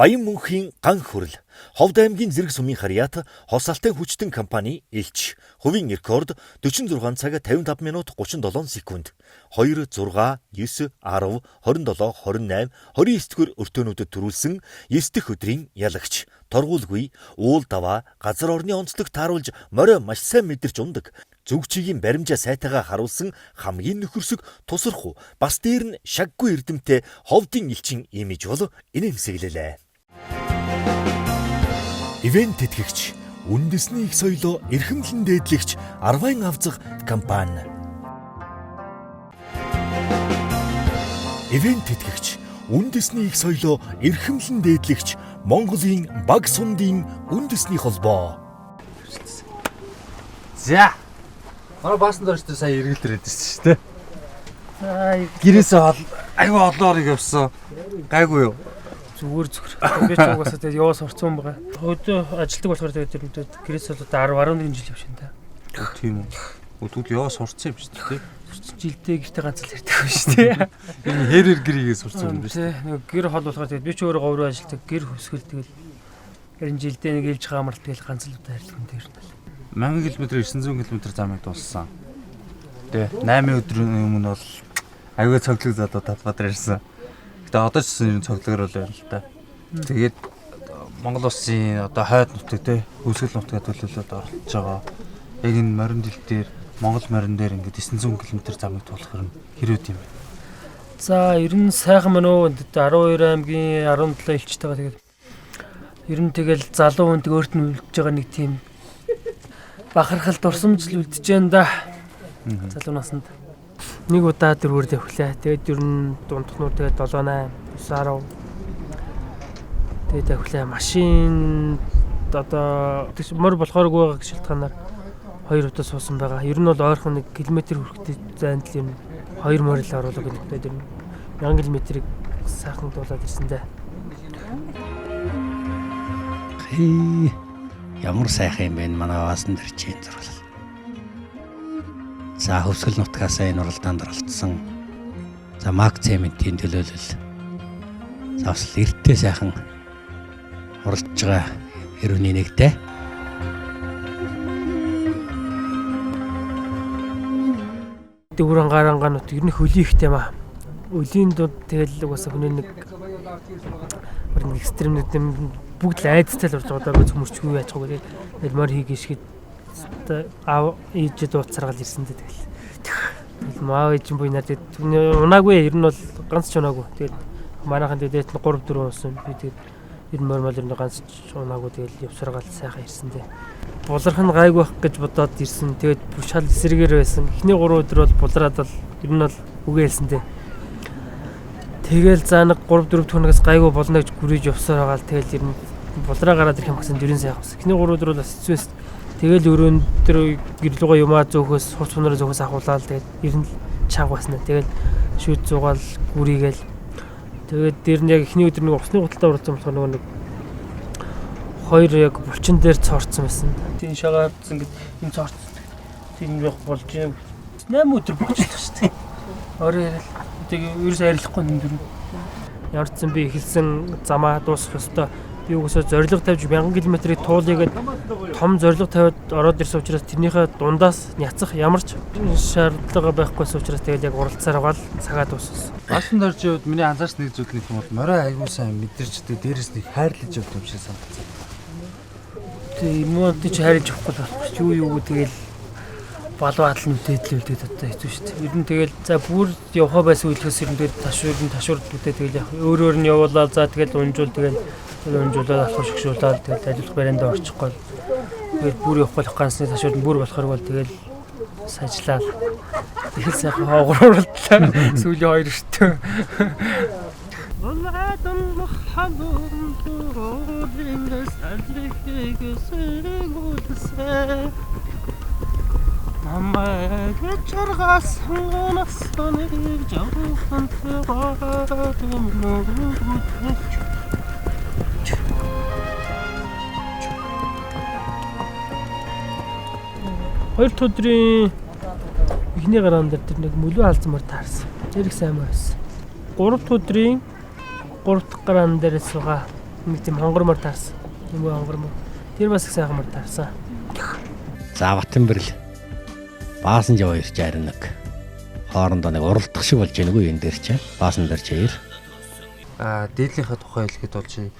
Баянмөнхийн ган хүрэл Ховд аймгийн зэрэг сумын харьяат хос алтан хүчтэн компани элч хувийн рекорд 46 цаг 55 минут 37 секунд 2 6 9 10 27 28 29-р өртөөнүүдэд төрүүлсэн 9 дэх өдрийн ялагч торгуулгүй уул даваа газар орны онцлог тааруулж морио маш сайн мэдэрч ундаг зөвчигийн баримжаа сайтайгаа харуулсан хамгийн нөхөрсөг тусархуу бас дээр нь шаггүй эрдэмтэй Ховдын элчин имиж бол инээмсэглэлээ. Ивент тэтгэгч үндэсний их соёлоо эрхэмлэн дээдлэгч Арвайн авзах компани. Ивент тэтгэгч үндэсний их соёлоо эрхэмлэн дээдлэгч Монголын баг сумдын үндэсний холбоо. За. Манай баасан дөрөвчтэй сая эргэлдэр хэдсэн шүү дээ. Гэрээсээ аюу олоорыг явсан. Гайгүй юу? Зүгээр. Би ч угаасаа тэгээд яваа сурцсан байгаа. Өдөө ажилтдаг болохоор тэгээд гэрээс бол 10 жил явшин та. Тийм үү. Өдөө яваа сурцсан юм шүү дээ. Сурцсан жилдээ гэртээ ганц л ярьдаг юм шүү дээ. Энэ хэрээр гэрийгээ сурцсан юм биш үү? Нэг гэр хол болохоор тэгээд би ч өөрөө говьроо ажилтдаг. Гэр хөсгөл тэгээд хэрэн жилдээ нэг ээлж хаамралт тэгэл ганц л удаа харилцсан дээр нь. 1000 км 900 км замыг дууссан. Тэгээ 8 өдрийн өмнө бол аюул цоглог задуу Талбадар ирсэн. Гэтэ одоо ч ер нь цоглогоор л байна л та. Тэгээд Монгол улсын одоо хойд нутаг те хөлсгөл нутгаа төлөөлөд оролцож байгаа. Яг энэ морин дэлб дээр Монгол морин дээр ингээд 900 км замыг туулахар нь хэрэг юм бэ? За ер нь сайхан мөн үү 12 аймгийн 17 элчтэйгээ тэгээд ер нь тэгэл залуу хүнд өөрт нь үлдэж байгаа нэг тийм бахархал дурсамжл үлдэж байна да. Залуу насанд нэг удаа дөрвөр давхлаа. Тэгээд ер нь дундхнууд тэгээд 7 8 9 10 тэгээд давхлаа. Машин одоо мөр болохооргүй байгаа шалтгаанаар 2 удаа суусан байгаа. Ер нь бол ойрхон 1 км хүрэхтэй зайд л юм 2 морил оруулах гэдэг юм. 1000 км-ийг сайхан дуулаад ирсэн дээ. Ямар сайхан юм бэ манай Баасан дэрчийн зурлал. За хөвсгөл нутгаас энэ уралдаанд оролцсон. За Мак цементийн төлөөлөл. За бас эрттэй сайхан оролцож байгаа хэрүүний нэгтэй. Дөрвөн гарангаанууд ер нь хөлийн ихтэй маа. Өлийн дунд тэгэл угаасаа хүний нэг экстрем нэг бүгд л айдастай л орж байгаа даа төмөрчгүй яаж байгаа тэгээд мор хийгээшгэд аав ээжэд ууцаргал ирсэн дээ тэгэл маа ээж юм буйнаа тэгээд унаагүй ер нь бол ганц ч унаагүй тэгээд манайхан тэгээд 3 4 уусан би тэгээд ер нь мормал ер нь ганц ч унаагүй тэгээд явсаргаал сайхан ирсэн дээ булрах нь гайгүй байх гэж бодоод ирсэн тэгээд шал эсрэгээр байсан эхний 3 өдөр бол булраад бол ер нь бол үгээсэн дээ тэгэл за нэг 3 4 тоногоос гайгүй болно гэж гүрэж явсаар байгаа л тэгэл ер нь булраа гараад ирэх юм гэсэн дөрийн сайхан ус. Эхний 3 өдөр бол хэцүүс. Тэгэл өрөөндөр гэрлүүгээ юмаа зөөхөөс сурц хунараа зөөхөөс ахуулаад тэгээд ер нь чанга басна. Тэгэл шүүд зугаал гүрийгээл тэгээд дээр нь яг эхний өдөр нэг усны гуталтаа уралцсан болохоор нэг хоёр яг булчин дээр цорцсон байсан. Тийм шагаадсан гэд энэ цорцсон. Тийм яг болж 8 өдөр болчихлоо шүү дээ. Орой ярил. Тэгээд ерөөс арилахгүй юм дөрөв. Ярдсан би эхэлсэн замаа дуусгах ёстой. Би угсаа зориг тавьж 1000 км-ийг туулъя гэд том зориг тавиад ороод ирсэн учраас тэрнийхээ дундаас няцах ямар ч шаардлага байхгүйсэн учраас тэгээд яг уралцаар байгаа л цагаа дууссан. Баасан дөржийн хувьд миний анзаарч нэг зүйл нэг юм бол морой аягүй сайн мэдэрч дээрээс нэг хайрлаж явдаг юм шиг санагдсан. Тэгээд мод чи хайрлаж явахгүй болохгүй ч юу тэгэл балуул нүдэдлүүлээд одоо хэцүү шүү дээ. Ер нь тэгэл за бүр явхаа байсан үйлхээс ер нь тэгээд ташуурд үдээ тэгэл өөр нь явуулаад за тэгэл унжуул тэгэл унжуулаад авах шгшүүлээд тэгэл ажиллах барианда орчихгүй. Тэгээд бүр явах болох ганцны ташуурд бүр болохоор бол тэгэл сажлаа. Тэгэл сайхан хоогрууллаа. Сүүлийн 2 өртөө. Мамаа гэчэргас хонос соныг жавхан төгөөд өмнөд хоёр өдрийн эхний гараан дээр тэр нэг мөлөө алзмаар таарсан. Тэр их сайн байсан. 3 өдрийн 3 дахь гараан дээрээс байгаа нэг тийм хонгормоор таарсан. Юм хонгормоор. Тэр бас их сайханмаар таарсан. За Батанбэрл Баасан жоо ирж харин нэг хоорондоо нэг уралдах шиг болж байна уу энэ дээр чи Баасан дээр чи ир. Дээлийнхаа тухай хэлэхэд бол чи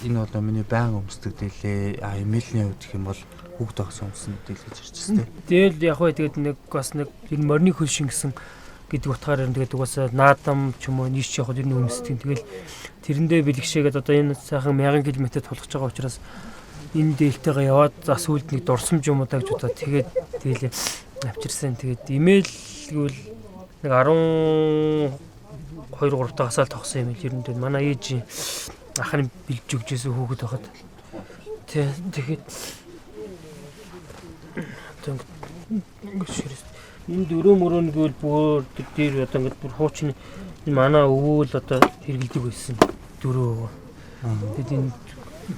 энэ бол миний баян өмсдөг дээлээ. Эмилийн хувьд гэх юм бол хүүхд тагсан өмсөн дээл гэж ирчихсэн тийм. Дээл яг хөө тэгээд нэг бас нэг энэ морины хөл шингэсэн гэдэг утгаараа тэгээд угаасаа наадам ч юм уу нийш явахад энэ өмсдөг. Тэгэл тэрэндээ бэлгшээгээд одоо энэ сайхан 1000 км тулгаж байгаа учраас энэ дээлтэйгээ яваад за сүүлд нэг дурсамж юм уу даа гэж бодоод тэгээд дээлээ авчирсан. Тэгээд имэйл гэвэл нэг 12 3 тагасаал тогсон юм л ер нь манай ээж Ахны бэлж өгчээсэн хүүхэд байхад. Тэгээд энэ дөрөв мөрөнгөл бүр дээр одоо ингээд бүр хуучин манай өвөө л одоо хэрэглэдэг байсан дөрөв. Тэгээд энэ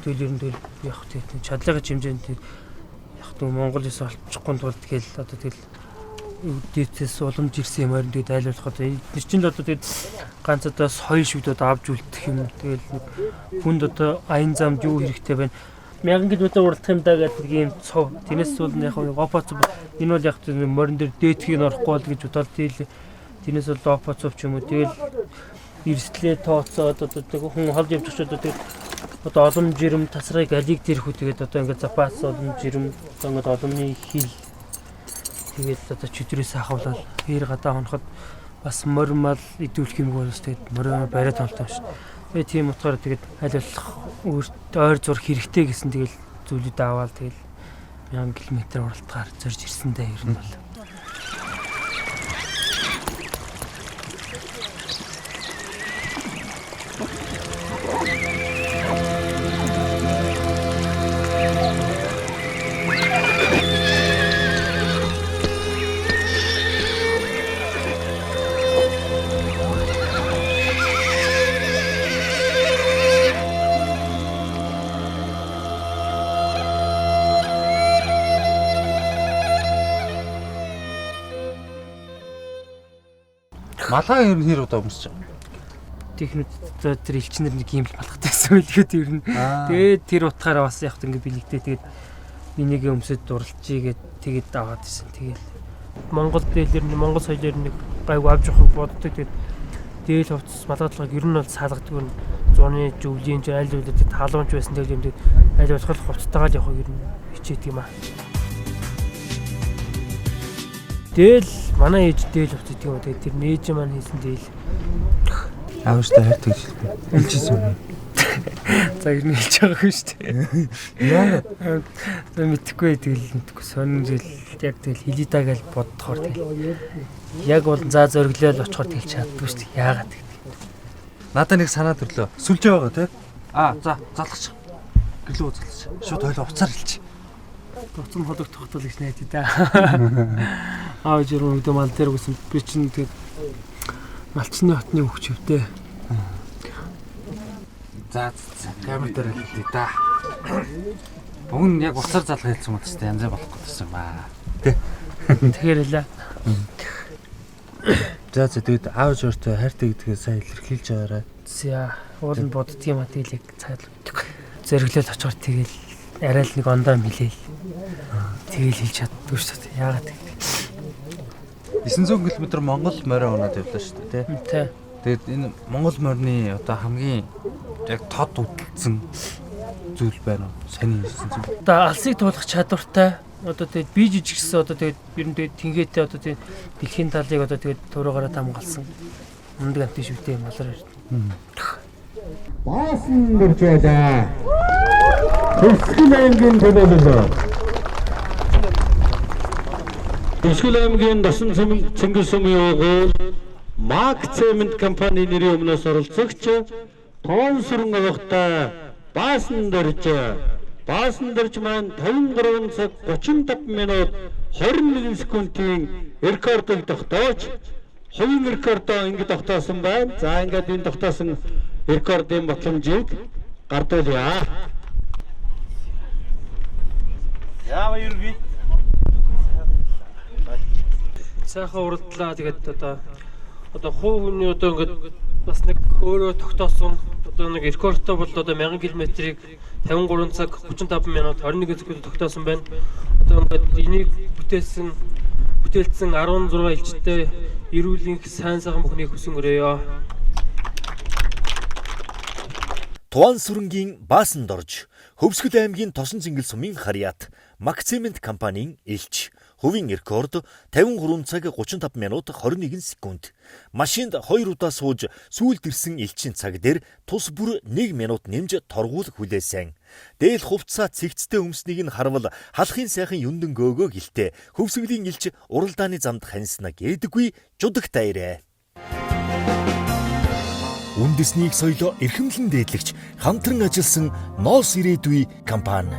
төлөөрөнд яг тэгээд чадлагын хэмжээнд яг нь Монгол эс олчихгүй тулд тэгэл одоо тэгэл дээдээс уламж ирсэн юмар тэгээд айлуулах одоо энэ чинь л одоо тэгээд ганц одоо соёл шүдүүд авч үлдэх юм. Тэгэл хүнд одоо аян замд юу хэрэгтэй байна. 1000 км уралдах юм даа гэдэг ийм цов. Тэрнээс бол яг опоц энэ бол яг морин дээр дээдхийг орохгүй бол гэж бодоод тэгэл тэрнээс бол опоцов ч юм уу тэгэл эрсдлээ тооцоод одоо хүн холж явж очоод тэгэл одоо олон жирэм тасрыг алиг дэрхүү тэгээд одоо ингээд запас олон жирэм ингээд олонний хил тэгээд одоо чөдрөөс ахвал хэр гадаа хоноход бас мормал идүүлэх юм бол тэгээд мороо бариад толтой шүү. Тэгээд тийм утгаараа тэгээд айлуулах ойр зур хэрэгтэй гэсэн тэгэл зүйлүүд аваад тэгэл 1000 км уралтгаар зорж ирсэндээ ер нь бол. Малгай ер нь хэр удаа өмсөж байгаа? Техник тэр элчнэр нэг юм л малгатайсан байлгээд ер нь. Тэгээд тэр утгаараа бас яг ингэ бэлэгдээ тэгээд энийг өмсөд дурлцъя тэгээд аваад ирсэн. Тэгээд Монгол дээлэр Монгол соёлоор нэг гайг авч явах боддог. Тэгээд дээл хувцас малгайлагыг ер нь бол салгадаг нь зуны зөвлийн айл үйлдэл талуунч байсан дээр юм тэгээд айл болох хувцастайгаа л явах ер нь хичээдэг юм аа. Дээл манай ээж дээл хувцдаг юм. Тэгээд тэр нээж маань хийсэн дээл аавчтай хайр тэгшилгүй. Илжсэн юм. За ер нь хэлж байгаа юм шүү дээ. Яа. Мэдхгүй мэдхгүй сонирхол яг тэгэл хэлийдаа гэж боддохоор тэгэл. Яг бол за зориглол очихоор тэгэл чаддгүй шүү дээ. Яагаад гэдэг. Надад нэг санаа төрлөө. Сүлж байгаа тий. За залгач. Гэлөө залгач. Шууд хойлоо уцаар хэлчих. Уцам холог тогтвол гэж найдаа да. Жирүүн мал дээр гүсэн би чинь тэгээд малчны хотны хөвчөвтэй. За камер дээр хэлээ да. Бүгэн яг уцаар залгаа хэлсэн юм уу янзаа болох гэсэн юм аа. Тэ. Тэгэхээр хэлээ. За тэгээд аавч өөртөө хайртай гэдгээ сайн илэрхийлж байгаарай. За уулын боддгийм аа тэгэл яг цайл зэрэглэл очихоор тэгэл арай л нэг ондоо мэлээл. Тэгэл хэлж чаддгүй шүү дээ. Яагаад гэдэг. 900 км Монгол морин унаад явлаа шүү дээ тий. Тэгээд энэ Монгол морины одоо хамгийн яг тод үдэлсэн зүйл байна уу? Сайн хэлсэн зүйл. Одоо алсыг туулах чадвартай одоо тэгээд би жижигсэн одоо тэгээд ер нь тэгээд тингээтэй одоо тэгээд дэлхийн талыг одоо тэгээд туруугаараа хамгаалсан. Мундаг амт шүү дээ малаар. Баасан дурж байлаа. Тэсгэл аймгийн төлөөлөл. Тэсгэл аймгийн Дасан Цэнгэл сумын уугуул Макцемент компани нэрийн өмнөөс оролцогч тоон сүрэн авахтай Баасан дурж маань 53 цаг 35 минут 21 секундын рекордыг тогтоож хувийн рекордоо ингэ тогтоосон байна. За ингээд энэ тогтоосон рекордын батламжийг гардуулъя. Яава юрби. Сайхан уралдлаа тэгээд одоо хуу хүний одоо ингээд бас нэг өөрөө тогтоосон одоо нэг рекордтой бол одоо 1000 км-ийг 53 цаг 35 минут 21 секунд тогтоосон байна. Одоо ингээд энийг бүтээлсэн 16 элчтэй эрүүлийн сайн сайхан бүхнийг хүсэн өрөөё. Туан сүрэнгийн Баасан дорж Хөвсгөл аймгийн Тосон Цэнгэл сумын Харьяат Макцемент компанийн элч хувийн рекорд 53 цаг 35 минут 21 секунд. Машинд 2 удаа сууж сүүлд ирсэн элчийн цаг дээр тус бүр 1 минут нэмж торгуул хүлээсэн. Дээл хувцаа цэгцтэй өмснийг нь харвал халахын сайхан юндан гоогоо гэлтэй Хөвсгөлийн элч уралдааны замд ханьснаа гэдэггүй жудагтай ирээ. үндэснийг соёлоо эрхэмлэн дээдлэгч хамтран ажилласан Ноос ирээдүй компани.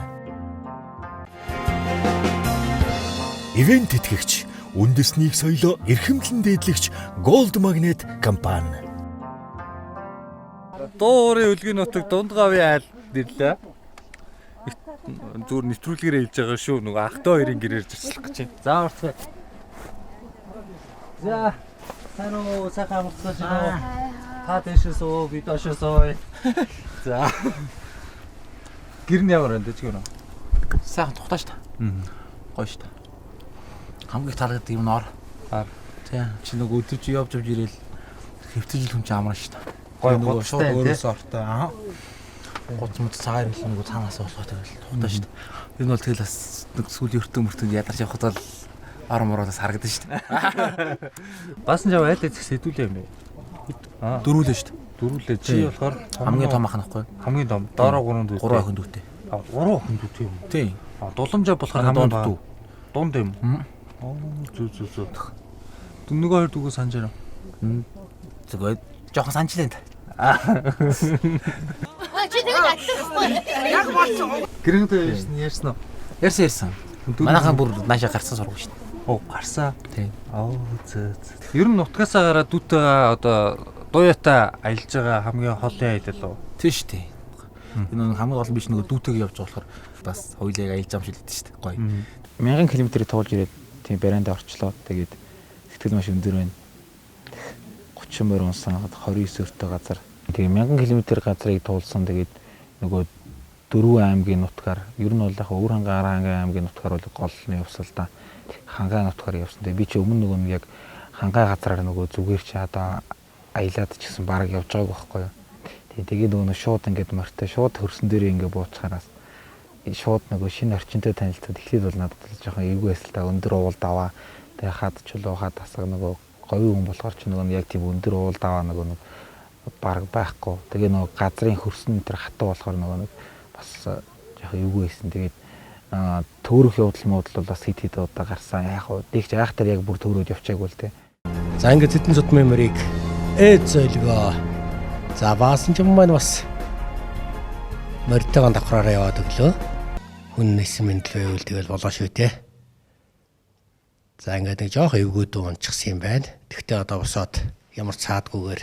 Ивент тэтгэгч үндэснийг соёлоо эрхэмлэн дээдлэгч Gold Magnet компани. Дуурын үлгийн нутаг Дундгавын айл нэрлээ. Зүгээр нэвтрүүлгээрээ хэлж байгаа шүү. Нөгөө ахтай хоёрын гэрээр зурцлах гэж байна. За орцгоо. За санаа сайхан амарцгааж байна. Та дэшээс оо би доошоос оо. За. Гэрн ямар байна дэжгүй нөө. Сайхан тухтаа шүү дээ. Гоё шүү дээ. Хамгийн таалагддаг юм нор. Тийм. Чи нөгөө өдөрч явж ирээл хэвтэж хүн чи амарна шүү дээ. Гоё нөгөө шууд өөрөөсөө ортой. Аа. Гоц мод цагаар л нөгөө цаанаас болохоо тэгэл тухтаа шүү дээ. Энэ бол тэгэл бас нэг сүүлийн өртөө ядарч явхад бол ормороос харагдана шүү дээ. Баасан жав айл эцэг сэдвүүлээ юм бэ? Дөрүүлээ шүү дээ. Дөрүүлээ. Чи болохоор хамгийн том ах нахгүй. Хамгийн том. Доороо 3 дүү. 3 охин дүүтэй. 3 охин дүүтэй юм. Тийм. Дуламжаа болохоор хамгийн дүү. Дунд юм. Оо зү. Нөгөө хоёр дүүгөө санаж байна. Зүгээр жоохон санчлаа. Чи тэгээд аттахгүй. Яг болчихсон. Гэрэнтэй ярьсан уу? Ярьсан. Манайхан бүр наашаа гарсан сургууль шүү дээ. Оо гарсан. Тийм. Оо зөө. Ер нь нутгаасаа гараад дүүтэйгээ одоо дуяатай аялж байгаа хамгийн холын аялал уу? Тийм шүү дээ. Энэ хамгийн гол биш нөгөө дүүтэйгээ явж болохоор бас хоёулаа аялж байгаа юм шиг л дээ шүү дээ. Гоё. 1000 км-ийг туулж ирээд тийм барианда орчлоо. Тэгээд сэтгэл маш өндөр байна. 30 морь унсан 29 өртөө газар. Тэгээ 1000 км газрыг туулсан. Тэгээд нөгөө 4 аймгийн нутгаар ер нь бол яг Өвөр хангаан Арангийн аймгийн нутгаар бол гол нь явсан л да. Хангаан нутгаар явсан. Тэгээ би чи өмнө нөгөө нэг яг хангаан газраар нөгөө зүгээр чи одоо аялаад ч гэсэн баг явж байгааг байхгүй юу. Тэгээ нөгөө шууд ингээд морьтой шууд хөрсөн дээр ингээд бууцхараас шууд нөгөө шинэ орчинтой танилцаад эхлээд бол надад жоохон эвгүй байсал та өндөр уулд аваа. Тэгээ хаад чулуу хаад тасаг нөгөө говийн хүн болохоор ч нөгөө яг тийм өндөр уулд аваа нөгөө баг байхгүй. Тэгээ нөгөө газрын хөрсөн тэр хатуу болохоор нөгөө бас жоохон эвгүй байсан. Тэгээд төөрөх явдал модал бол бас хэд удаа гарсан. Яг уу дийгч айхтар яг бүр төөрөөд явчаагүй л те. За ингээд зэтэн цутмын мөрийг зөөлгөө. За баасан ч юм маань бас морьтойгоо давхраараа яваад өглөө. Хүн нэсэн мэдлээ үйл тэгэл болоо шүү те. За ингээд нэг жоох эвгүй дуу унчихсан юм байна. Тэгвэл одоо босоод ямар цаадгүйгээр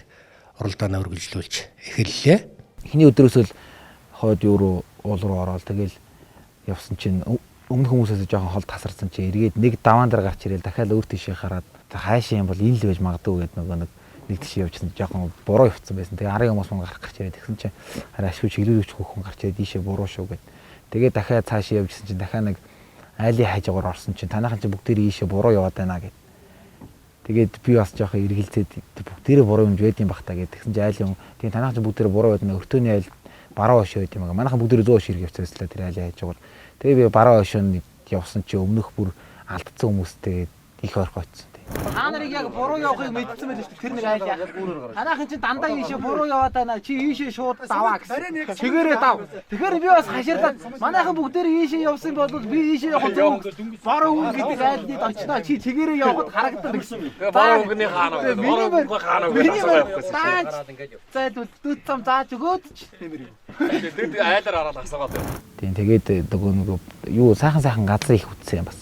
уралдаанаа үргэлжлүүлж эхэллээ. Эхний өдрөөс л хойд юу руу уул руу ороод тэгэл явсан чинь өмнө хүмүүсээс жоохон хол тасарсан чинь эргээд нэг даваан дээр гарч ирээл дахиад өөр тийшээ хараад хаашаа юм бол энэ л байж магадгүй гэдэг нэг тийшээ явчихсан жоохон буруу явцсан байсан. Тэгээ арын хүмүүс мөн гарах гарч ирээд тэгсэн чинь хараа ашгүй чиглүүлэгч хүн гарч ирээд ийшээ буруу шүү гэд. Тэгээ дахиад цаашаа явжсэн чинь дахиад нэг айлын хажуугаар орсон чинь танайхан чинь бүгдээрээ ийшээ буруу яваад байна гэд. Тэгээд би бас жоохон эргэлзээд бүгдээрээ буруу юмж байд юм бах та гэд. Тэгсэн чинь айлын тийм танайхан чинь бүгдээрээ буруу байдна. Өртөөний айл бараа хошоо байд юм аа. Манайхан бүгдээрээ 100 ширэг явцсан тэр айлын хажуугаар. Тэгээ би бараа хошоонд явсан чинь өмнөх бүр алдсан хүмүүстэй их орхойцсон. Та нарыг яг буруу явахыг мэдсэн байл шүү дээ. Тэр нэг айл яах. Танайхан чинь дандаа ийшээ буруу яваад байна. Чи ийшээ шууд даваа гэсэн. Чигээрээ дав. Тэгэхээр би бас хаширлаад манайхан бүгдээрээ ийшээ явсан бол би ийшээ явах зөв. Буруу хүн гэдэг айлд очноо. Чи чигээрээ явахад харагддаг гэсэн. Буруу хүний хаана вэ? Буруу хүн хаана вэ? Зайд дүүт цам зааж өгөөд ч нэмэр юм. Дүүд айлаар хараад асуугаад байна. Тийм тэгээд нөгөө юу сайхан газар их үтсэн юм бас.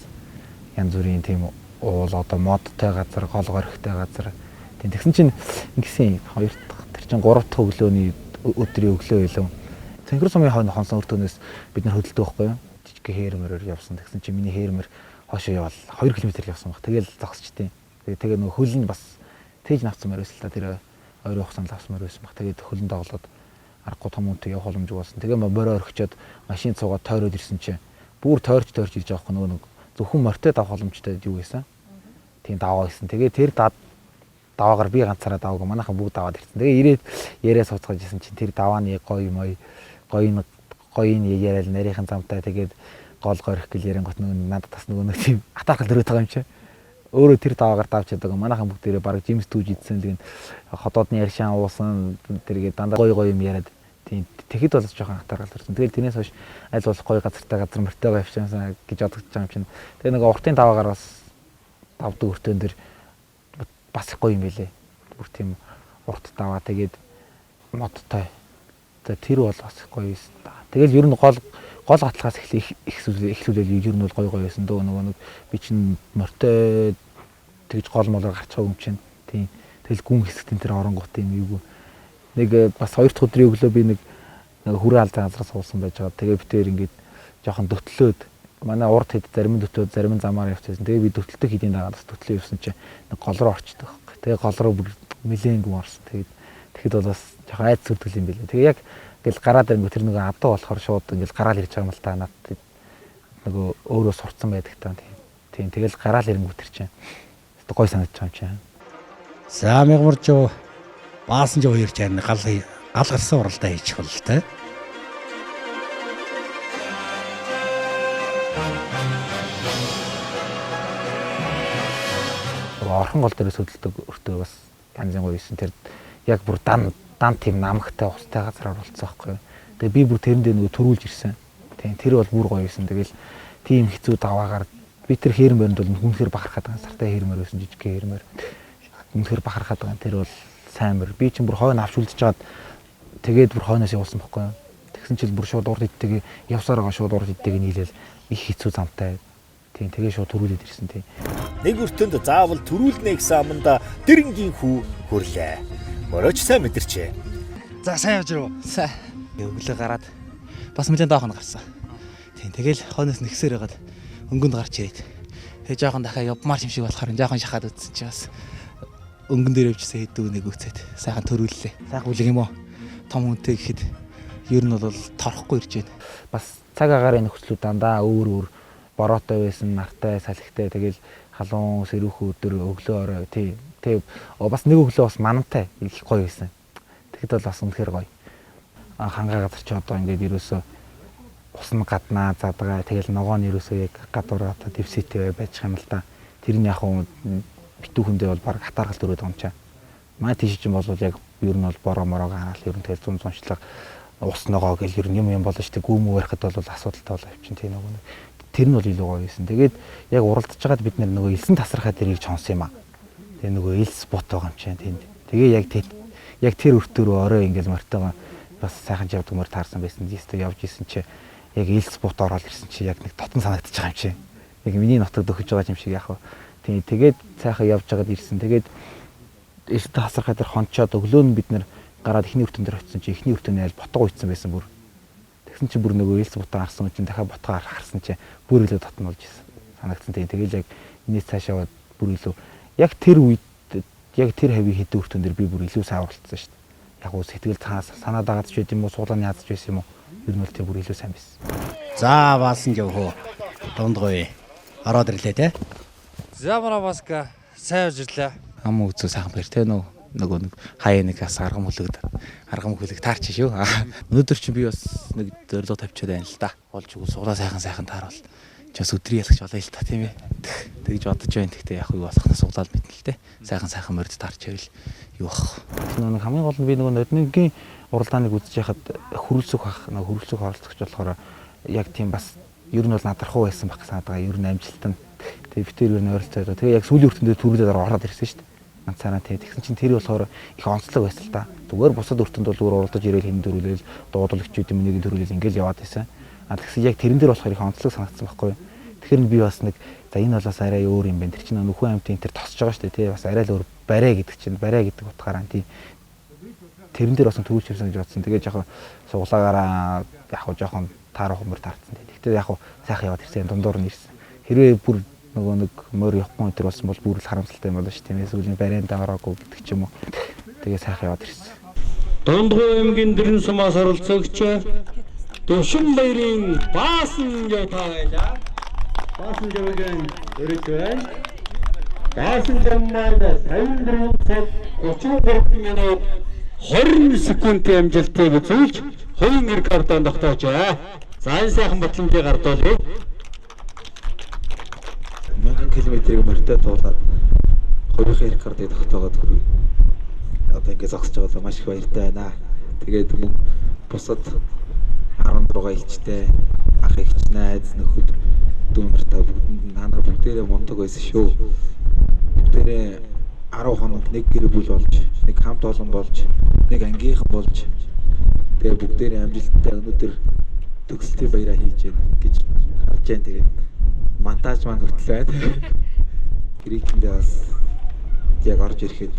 Янз бүрийн тийм уул одоо модтой газар, гол горхтой газар. Тэгсэн чинь ингэсэн хоёр дахь тэр чинь 3 дахь өглөөний өдрийн өглөө байлаа. Цэнгэр сумын хонсон өртөөнөөс бид нар хөдөлтөө байхгүй юу? Жижиг хээрмэрээр явсан. Тэгсэн чинь миний хээрмэр хоошоо явал 2 км явсан баг. Тэгэл зогсчтیں۔ Тэгээ нөгөө хөлн бас тээж навцмаар байсан л та тэр ойрын хугацаанд авсмаар байсан баг. Тэгээд хөлн доглоод аргагүй том үнтэй явах боломжгүй болсон. Тэгээ морь орхичоод машин цугаад тойроод ирсэн чинь бүр тойрч ирж байгаа байхгүй нөгөө зөвхөн морьтой давах боломжтой юу байсан. Тийм даваа байсан. Тэгээ тэр даваагаар би ганцаараа даваагүй манайхан бүгд даваад ирсэн. Тэгээ ирээд яриа сууцгааж ирсэн чинь тэр давааны гоё яриад нарийнхан замтай тэгээд гол горих гэл ярингот нөгөө надад тас нөгөө тийм атаархал төрөөд байгаа юм чи. Өөрөө тэр даваагаар давж чадаагүй манайхан бүгдээрээ баг жимс түүж идсэн л гэн ходоодны ярьшаан уусан тэргээд дандаа гоё юм яриад тийм тэгэхэд бол жоохон атаархал төрсөн. Тэгэл тэрнээс хойш аль болох гоё газар мөртөөгөө авчихсан гэж бодож байгаа юм чинь. Тэгээ нөгөө уртын даваагаар бас давдаг өртөөн дээр бас их гоё юм байлээ. Бүр тийм урт даваа тэгээд модтой. За тэр бол бас гоё юм да. Тэгэл ер нь гол гатлахаас эхлүүлэл ер нь бол гоё байсан дөө нөгөө нэг би чинь мортой тэгж гол молоор гарчгаа юм чинь тийм тэгэл гүн хэсэгтэн тэр оронгууд юм ийгүү нэг бас 2 дахь өдрийн өглөө би нэг хүрээ алзаа газраас суулсан байж байгаа. Тэгээ битээр ингээд жоохон дөтлөөд манай урд хэд зарим нь дөтөөд зарим нь замаар явчихсан. Тэгээ би дөтөлтөд хэдийн дагаад бас дөтлөө явсан чинь нэг гол руу орчдөг. Тэгээ гол руу нилээн гүн орсон. Тэгэхэд бол бас жоохон айц сүрдэл юм билээ. Тэгээ яг ингээл гараад ирэнгүү тэр нөгөө адуу болохоор шууд ингээл гараал ирж байгаа юм л та над нөгөө өөрөө сурцсан байдаг та тийм тэгэл гараал ирэнгүү тэр чинь гой санагдаж байгаа юм чинь. За мягмарч баасан ч хоёр чарны гал гарсан уралдаа хийчих бол та. Орхон гол дээрээс хөдөлдөг өртөө бас янзын гоё исэн тэр яг бүр дан тийм намагтай устай газар оролцсон байхгүй. Тэгээ би бүр тэрэндээ нөгөө төрүүлж ирсэн. Тийм тэр бол бүр гоё исэн. Тэгэл тийм хэцүү даваагаар би тэр хэрмэрэнд бол үнэхээр бахархаад байгаа. Сартай хэрмэр байсан жижиг хэрмэр. Үнэхээр бахархаад байгаа. Тэр бол сайн мөр. Би чинь бүр хойно авч үлдчихээд тэгээд бүр хойноос явуулсан байхгүй. Тэгсэн чил бүр шууд урд идтэйг явсаар байгаа шууд урд идтэйг нийлээл их хэцүү замтай. Тийм тэгээ шууд төрүүлээд ирсэн тийм. Нэг өртөнд заавал төрүүлнэ гэсэн аманда дэрэнгийн хүү хүрлээ. Мөрөч сайн мэдэрчээ. За сайн явж ирв. Сайн. Өглөө гараад бас мэлэн даахна гарсан. Тийм тэгэл хойноос нэгсээр байгаад өнгөнд гарч ирээд. Тэгээ жоохон дахиад явмаар юм шиг болохоор жоохон шахаад үтсэн чи бас өнгөн дээр явжсэн хэдүү нэг үцээд сайхан төрүүллээ. Сайхан үлэг юм уу? Том хүнтэй гэхэд ер нь бол торхгүй ирж байна. Бас цаг агаарын нөхцлүүд дандаа өөр бороотой байсан, нартай, салхитай тэгэл халуун сэрүүх өдөр өглөө орой тий бас нэг өглөө бас манантай их гоё байсан. Тэгэхэд бол бас үнэхээр гоё. Хангаа газар чи одоо ингээд ерөөсөө усна гаднаа задгаа тэгэл ногоон ерөөсөө яг гадуур одоо дэвсэтэй байж байгаа юм л да. Тэр нь яг хуу битүүхэндээ бол баг хатаархал төрөөд байгаа юм чаа. Манай тийш чинь бол яг ер нь бол бороо мороог хараал ер нь тэгэл зуншлаг ус ногоо гэл ер нь юм болно шүү дээ. Гүүмүү барихад бол асуудалтай бол авчин тий нөгөө тэр нь бол илүү гоё байсан. Тэгээд яг уралдаж байгаад бид нөгөө элсэн тасархаа дэрийг чонсон юм аа. Тэгээ нөгөө элс бот байгаа юм чинь тийм. Тэгээ яг тэр өртөөрөө орой ингээл мартайгаа бас сайхан явдгмаар таарсан байсан. Дистэ явж исэн чи яг элс бот ороод ирсэн чи яг нэг дотн санагдаж байгаа юм чинь. Яг миний нутаг дөхөж байгаа юм шиг яг. Тийм тэгээд сайхан явж байгаад ирсэн. Тэгээд элс тасархаа дээр хончоод өглөө нь бид нэр гараад ихний өртөн дээр очисон чи ихний өртөний айл ботгоо уйцсан байсан бүр. Тэгсэн чи бүр нөгөө элс бутаа гарсан чинь дахиад ботгоо харсан чи бүр илүү дотн болж ирсэн. Санагдсан тийм. Тэгэл яг энэс цаашаа бүр илүү яг тэр үед яг тэр хавийн хэдэн өртөн дээр би бүр илүү сайн оролцсон шүү дээ. Яг уу сэтгэл санаа дагаад ч байд юм уу суулгааны ядч байсан юм уу? Ер нь бол тэр бүр илүү сайн байсан. За баасан жав хөө. Дундгой. Ороод ирлээ те. За браваска сайн явж ирлээ. Ам үзүү сайхан баяр те нөгөө нэг хаяа нэг бас аргам хөлөг таарч шүү. Өнөөдөр чинь би бас нэг зорилго тавьчихад байна л да. Болж өгөө суглаа сайхан тааруул. Чаас өдрийн ялгч болоо л та тийм ээ. Тэгж бодож байна. Гэхдээ яг юу болох нь суглаад мэднэ л те. Сайхан морд таарч байвал юу бах. Нэг хамгийн гол нь би нөгөө нодныгийн уралдааныг үзэж яхад хөрөлцөх оролцогч болохоор яг тийм бас ер нь бол надрахуу байсан баг санаад байгаа. Ер нь амжилт нь. Тэгээ битэр ер нь ойролцоод байгаа. Тэгээ яг сүүлийн өртөндөө төрүүлээд ороод ирсэн шүү дээ. Ганцаараа тэгсэн чинь тэр болохоор их онцлог байсан л да. Зүгээр бусад өртөнд бол зүгээр уралдаж ирээл хэн дөрүүлээл дуудлагчдын минийг дөрүүлээл ингээл яваад байсан. Тэгсэн яг тэрэн дээр болохоор их онцлог санагдсан байхгүй юу. Тэгэхээр би бас нэг за энэ болоос арай өөр юм байна. Тэр чинь нөхөн аймтын тэр тосч байгаа шүү дээ тий. Бас арай л өөр барай гэдэг утгаараа тий. Тэрэн дээр бас төвлөж явсан гэж бодсон. Тэгээд яг суглагаараа яг жоохон таарах хүмүүс таарсан тий. Тэгтээ яг сайхан яваад ирсэн дундуур нь ирсэн. Хэрвээ бүр нөгөө нэг мөр явахгүй тэр болсон бол бүр л харамсалтай юм болно шүү дээ. Сүүлийн барайнд ороогүй гэдэг ч юм уу. Тэгээ сайхан яваад ирсэн. Дундгой аймгийн дэрэн сумаас оролцогч Төвшин баярын баасан явтаа байлаа. Баасан явган өрөж байна. Баасан жаммаад 54 цаг 33 минут 20 секундын амжилтыг үзүүлж хувийн рекордод тогтоожээ. За энэ сайхан батламжийг гардуулъя. 1000 км-ийг морьтой туулаад хувийн рекордыг тогтоогоод хүрвэ. Одоо ингэ зогсож байгаа маш их баяртай байна. Тэгээд мөн бусад 16 илчтэй ах эгч найз нөхөд дүү нартай бүгдээрээ мундаг байсан шүү. Бүгдээрээ 10 хоног нэг гэр бүл болж, нэг хамт олон болж, нэг ангийнхан болж тэгээ бүгдээрээ амжилттай өнөөдөр төгсөлтийн баяраа хийж гэнэ гэж харж байна. Тэгээд монтаж маань хүртэл байна. Гэрээндээ бас яг орж ирэхэд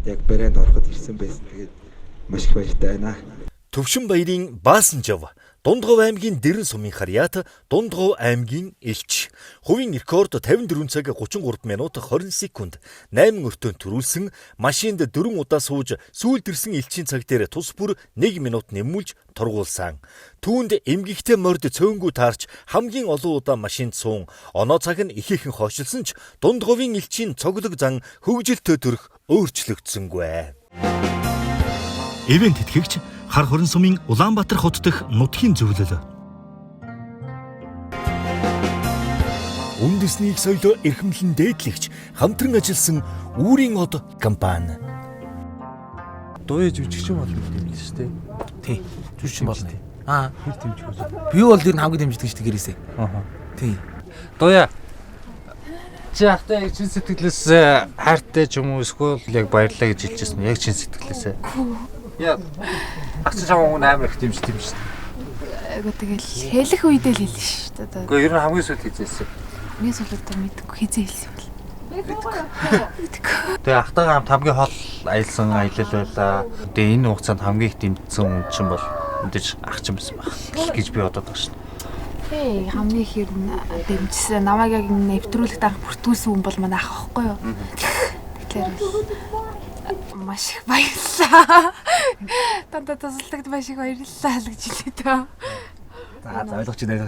яг брэнд ороход ирсэн байсан. Тэгээд маш их баяртай байна. Төвшин баярын Баасанжав, Дундгов аймгийн Дэрэн сумын Харьяат, Дундгов аймгийн Элч. Хувийн рекорд 54 цаг 33 минут 20 секунд 8 өртөнд төрүүлсэн, машинд 4 удаа сууж сүүлд ирсэн элчийн цаг дээр тус бүр 1 минут нэмүүлж торгуулсан. Түүнд эмгэгтэй морд цөөнгүү таарч хамгийн олон удаа машинд суун, оноо цаг нь ихээхэн хойшилсан ч Дундговын элчийн цоглог зан хөгжилтөд төрөх өөрчлөгдсөнгүй. Ивент тэтгэгч Хар хорон сумын Улаанбаатар хот дэх нутгийн зөвлөл. Үндэснийг соёлоо эрхэмлэн дээдлэгч хамтран ажилласан Үүрийн од компани. Дууя жүжигчин болно гэдэг юм л шүү дээ. Тий. Жүжигчин болно. Хэр дэмжих вэ? Би бол ер нь хамгийн дэмждэг шүү дээ гэрээсээ. Тий. Дууя. Чи ахтай яг чин сэтгэлээс хайртай ч юм уу эсвэл яг баярлаа гэж хэлчихсэн нь яг чин сэтгэлээсээ. Яа. Агч чамаа амар их дэмждэг юм шүү дээ. Айгу тэгэл хэлэх үедээ л хэлнэ шүү дээ. Гэхдээ ер нь хамгийн сүүлд хийжсэн. Миний сүүлд мэдгүй хизээ хэлсэн бэл. Тэгээ ахтайгаа хамт хамгийн хол аялсан аялал байлаа. Тэгээ энэ хугацаанд хамгийн их дэмжсэн хүн чинь бол мэдээж ах чинь байсан баг гэж би бодоод байгаа шүү дээ. Hey, хамгийн их ер нь дэмжсэн намайг яг нэвтрүүлэгт анх бүртгүүлсэн хүн бол манай ах байхгүй юу? Тэгэхээр маш их баярлалаа. Тантаа тусалдагд маш их баярлалаа л гэж хэлээ дөө. За ойлгож байна.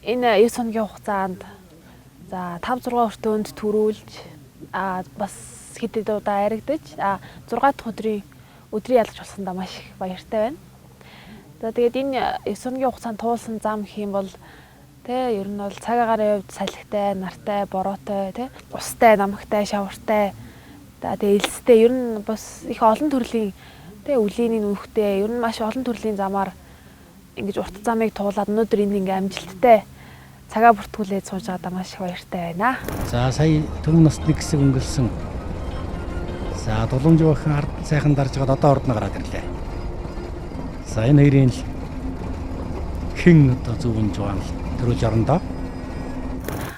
Энэ 9 хоногийн хугацаанд за 5-6 өртөөнд төрүүлж бас хэдэн удаа аригдаж 6 дахь өдрийн ялгаж болсондоо маш их баяртай байна. За тэгээд энэ 9 хоногийн хугацаанд туулсан зам гэх юм бол ер нь бол цаг агарын хувьд салхитай, нартай, бороотой, устай, намагтай, шавартай, тэгээд элстэй ер нь бас их олон төрлийн үлээний нүхтэй ер нь маш олон төрлийн замаар ингэж урт замыг туулаад өнөөдөр энэ ингээ амжилттай цагаа бүртгүүлээд сууж байгаадаа маш их баяртай байна. За сая түрүүн нас нэг хэсэг өнгөрсөн. За Дулуунжив охин ард сайхан дарж байгаад одоо ордно гараад ирлээ. За энэ хоёрын хэн одоо зөвөн жуан төрүүлж орондоо.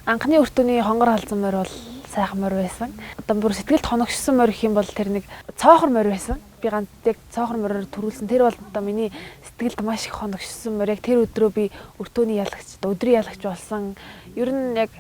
Анхны өртөөний хонгор халзан морь бол сайхан морь байсан. Одоо бүр сэтгэлд хоногшсон морь гэх юм бол тэр нэг цоохор морь байсан. Би ганц яг цоохор морьоор төрүүлсэн. Тэр бол одоо миний сэтгэлд маш их хоногшсон морь. Яг тэр өдрөө би өртөөний ялагч, өдрийн ялагч болсон. Ер нь яг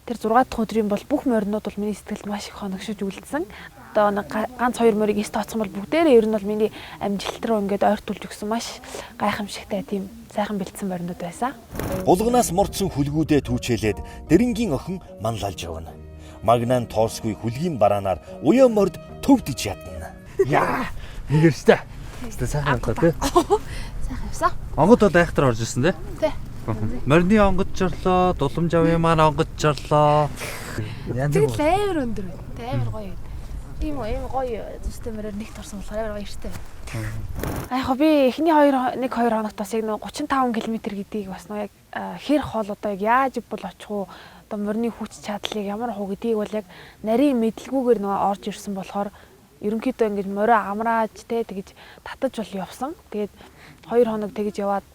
тэр 6 дахь өдрийн бол бүх моринууд бол миний сэтгэлд маш их хоногшиж үлдсэн. Одоо ганц 2 морийг эс тооцсон бол бүгдээрээ ер нь бол миний амжилт руу ингээд ойртуулж өгсөн маш гайхамшигтай тийм сайхан бэлдсэн моринууд байсан. Булганаас мордсон хүлгүүдээ түүчээлээд дэрэнгийн охин манлайлж явна. Магнан тоосгүй хүлгийн бараанаар уян морд төвдөж ядна. Яа, нэгэрчтэй. Тэ сайхан байна тий. Сайхан явсан. Онгод бол айхтар орж ирсэн тий. Тий. Морины онгод жорлоо, дулам жавын маань онгод жорлоо. Тэгэл амар өндөр байна. Тэ амар гоё. Ийм гоё зүстэй мөрөөр нэгт орсон болохоор амар баяртай байна. Яг би эхний 1-2 хоногт бас яг 35 км гэдгийг бас яг хэр хол одоо яг яаж бол очих уу одоо морины хүч чадлыг ямар хуу гэдгийг бол яг нарийн мэдлгүйгээр орж ирсэн болохоор ерөнхийдөө ингэж морио амрааж тэгэж татаж бол явсан. Тэгээд 2 хоног тэгэж яваад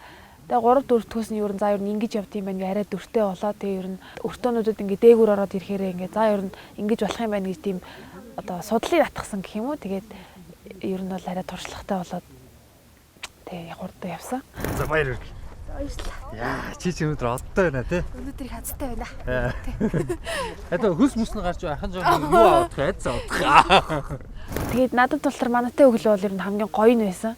тэгээ 3-4 төгс нь ер нь за ер нь ингэж явд юм байна гэ арай дөртэй болоо. Тэгээ ер нь өртөөнүүдэд ингэ дээгүүр ороод ирэхээр ингэ за ер нь ингэж болох юм байна гэж тийм одоо судлыг атгсан гэх юм уу. Тэгээд ер нь бол арай туршлагатай болоод тэгээ хурдан явсан. За баяр хүргэе. Баярлалаа. Яа, чи өнөөдөр одтой байна тий. Өнөөдөр их хацтай байна. Одоо хөлс мөснө гарч ахын жоо юу авах хайц авах. Тэгээд надад бол тэр манайтай өглөө бол ер нь хамгийн гоё нь байсан.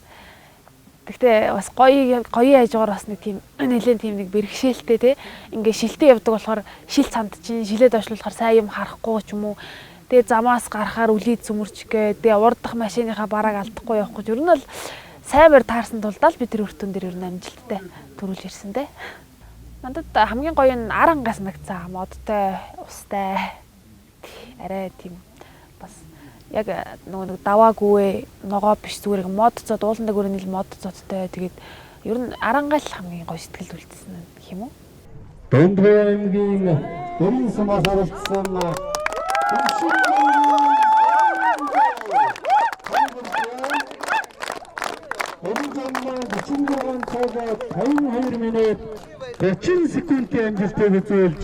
Гэхдээ бас гоё яажгаар бас нэг тийм нэлээд тийм нэг бэрхшээлтэй тий. Ингээ шилтээ явдаг болохоор шил цамд чинь шилээд ошлуулахаар сайн юм харахгүй ч юм уу. Тэгээ замаас гарахаар үлийд цөмөрч гээ. Тэгээ урдах машиныхаа барааг алдахгүй явах гэж ер нь бол сайнаар таарсан тулдаа л би тэр өртөн дээр ер нь амжилттай төрүүлж ирсэн дээ. Надад хамгийн гоё нь арангаас нагцсан модтой, устай. Арай тийм бас яг нэг даваагүй ногоо биш зүгээр мод цод ууландаа гөрөний мод цодтой. Тэгээд ер нь арангаал хамгийн гоё сэтгэл үлдсэн гэх юм уу? Дундгов аймгийн Дэрэн сумаас оролцсон Уран 46 цаг 52 минут 30 секундын амжилтыг үзүүлж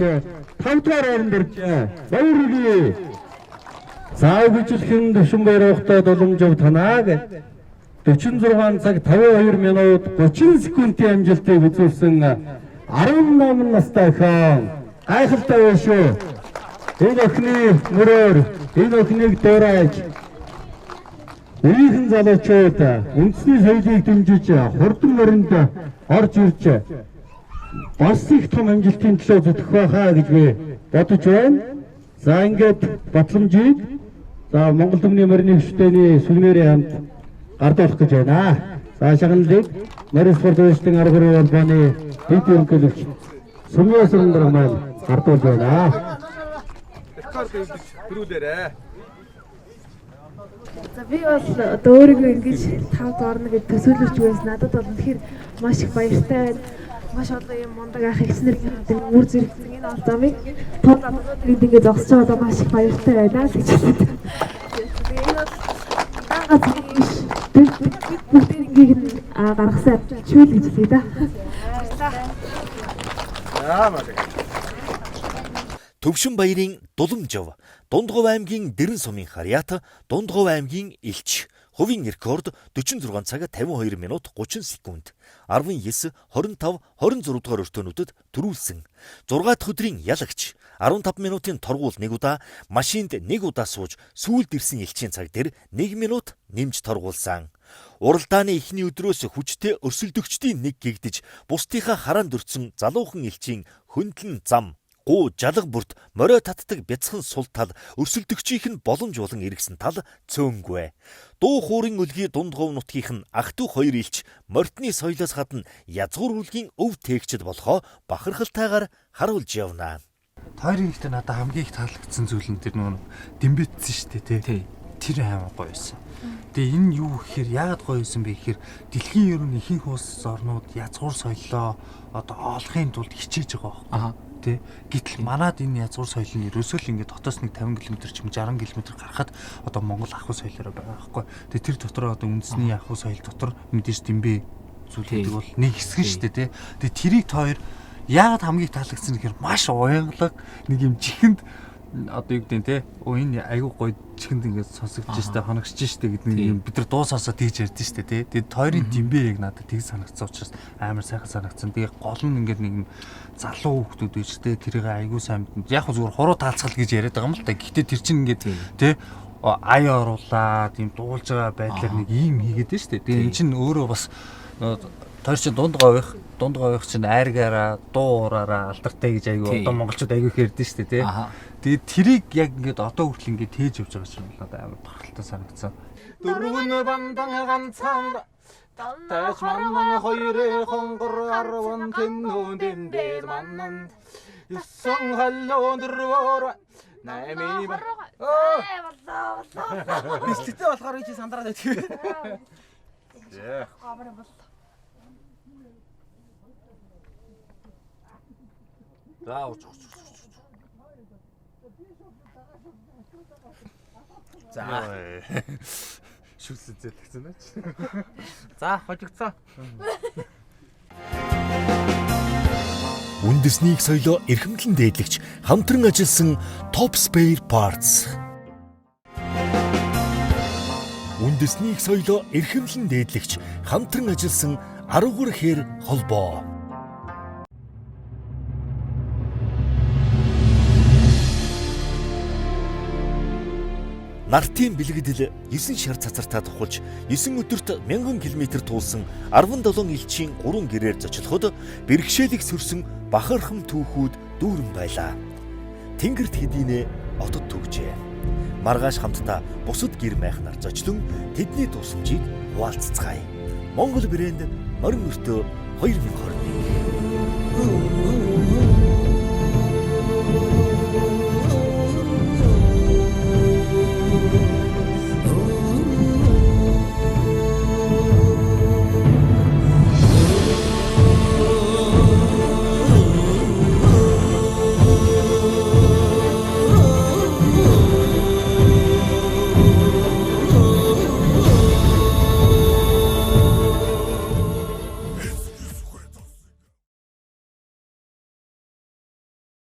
5 дугаар байранд ирлээ. Баярлалаа. За үжилхэн Төвшинбаяр ухтад уламжив танаа гэж 46 цаг 52 минут 30 секундын амжилтыг үзүүлсэн 18 настай хан гайхалтай байна шүү. Энэ охины мөрөөр энэ охиныг дуурайж өөрийн залуучууд үндэсний соёлыг дэмжиж хурдан моринд орж ирж бас их том амжилтын төлөө зүтгэх байхаа гэж би бодож байна. За ингээд батламжийг за Монгол Түмний морины гишүүний сүлмээрийн хамт гардуулах гэж байна. За шагналыг морин спорт үйлчлэгийн арга барилын холбооны хэд ерөнхийлөгч Сүмээ Сүрэндар маань гардуулж байна. Рекорд хийх төрүүлээрэ. За би бол одоо өөрийгөө ингэж 5 дуурна гэж төсөөлөж байсан. Надад бол тэгэхээр маш их баяртай байна. Маш олон юм мундаг ах ихснэрийн үр зэрэгцэн энэ бол замыг тул адгууд ингэж зогсож байгаа маш их баяртай байна л гэж хэлээд. Энэ бол ганц биш. Бүгд ингэж гаргасан чийл гэж хэлээ да. Төвшинбаярын Дуламжав, Дундгов аймгийн Дэрэн сумын Харьяат, Дундгов аймгийн Илч. Хувийн рекорд 46 цаг 52 минут 30 секунд. 19, 25, 26 дугаар өртөөнүүдэд төрүүлсэн. 6 дахь өдрийн ялагч 15 минутын торгуул 1 удаа, машинд 1 удаа сууж сүүлд ирсэн Илчийн цаг дээр 1 минут нэмж торгуулсан. Уралдааны эхний өдрөөс хүчтэй өрсөлдөгчдийн нэг гэгдэж, бусдынхаа хараанд өртсөн залуухан Илчийн хөндлөн зам гуу жалга бүрт морио татдаг бяцхан сул тал өрсөлдөгчийнх нь боломж болон эргэсэн тал цөөнгүй. Дуу хуурын өлгий Дундгов нутгийнх нь ах トゥ хоёр Илч морьтны соёлоос гадна язгуур үлгийн өв тээгчд болохоо бахархалтайгаар харуулж явна. Тойрын ихтэй надад хамгийн их таалагдсан зүйл нь тэр нөгөө дэмбэтсэн шүү дээ тий. Тэр аймаг гоё байсан. Тэгээ энэ юу гэхээр яагаад гоё байсан бэ гэхээр дэлхийн ер нь ихэнх улс орнууд язгуур соёлоо одоо олохын тулд хичээж байгаа байхгүй. Тэ гэтэл манад энэ язгуур соёл нь ерөөсөө л ингээд дотоос нэг 50 км ч юм 60 км гарахад одоо Монгол ахуй соёлоор байгаа байхгүй. Тэгээ тэр дотор одоо үндэсний ахуй соёл дотор мэдээж дэмбэ зүйл гэдэг бол нэг хэсэг шүү дээ тий. Тэгээ тэрийг тоор яагаад хамгийн таалагдсан гэхээр маш уянгалаг нэг юм чихэнд одоо юу гэдэг те энэ айгуу гоё чихэнд ингээд сонсогдож штэ хоногч штэ гэдэг нэг юм бид нар дуу сонсоо тийж ярьдэн штэ те. Тэгээд тойрын дэмбэ яг надад тийг санагдсан учраас амар сайхан санагдсан. Тэгээд гол нь ингээд нэг юм залуу хүүхдүүд байж те тэрийг айгуу сайн яг зүгээр хуруу таалцгал гэж яриад байгаа юм л та. Гэхдээ тэр чинь ингээд те ай оруулаад юм дуулж байгаа байдлаар нэг ийм хийгээд байна штэ. Тэгээд эн чинь өөрөө бас тойр чинь дундгавих чинь айргаараа дуу ураараа алдартай гэж айгуу одоо монголчууд айгуу хэрдэн штэ тий. Тэгээд тэрийг яг ингээд одоо хүртэл ингээд тээж явж байгаа чинь надад амар бахархалтай санагдсан. Дөрвөн бандан ганцхан таш манан хоёрын хонгор 10 тэнүүдэнд дээр манан юусан халуун дөрвөр наймий ба бисэлтэй болохоор чи сандраад байдаг. Яа. За уучууч. За. Шүлсэн зэлгцэн аа. За, хожигдсон. Үндэснийг соёлоо эрхэмлэн дээдлэгч хамтран ажилласан Top Spare Parts. Үндэснийг соёлоо эрхэмлэн дээдлэгч хамтран ажилласан 13 хэр холбоо. Нартын бэлгэдэл 9 шар цацартаа тухулж 9 өдөрт 1000 км туулсан 17 Илчийн 3 гэрээр зочлоход бэрхшээлийг сөрсөн бахархам түүхүүд дүүрэн байлаа. Тэнгэрт хэдийнэ отод төгжээ. Маргааш хамтдаа бусад гэр майхнаар зочлон тэдний тусламжийг хуваалццгаая. Монгол брэнд морин өртөө 2021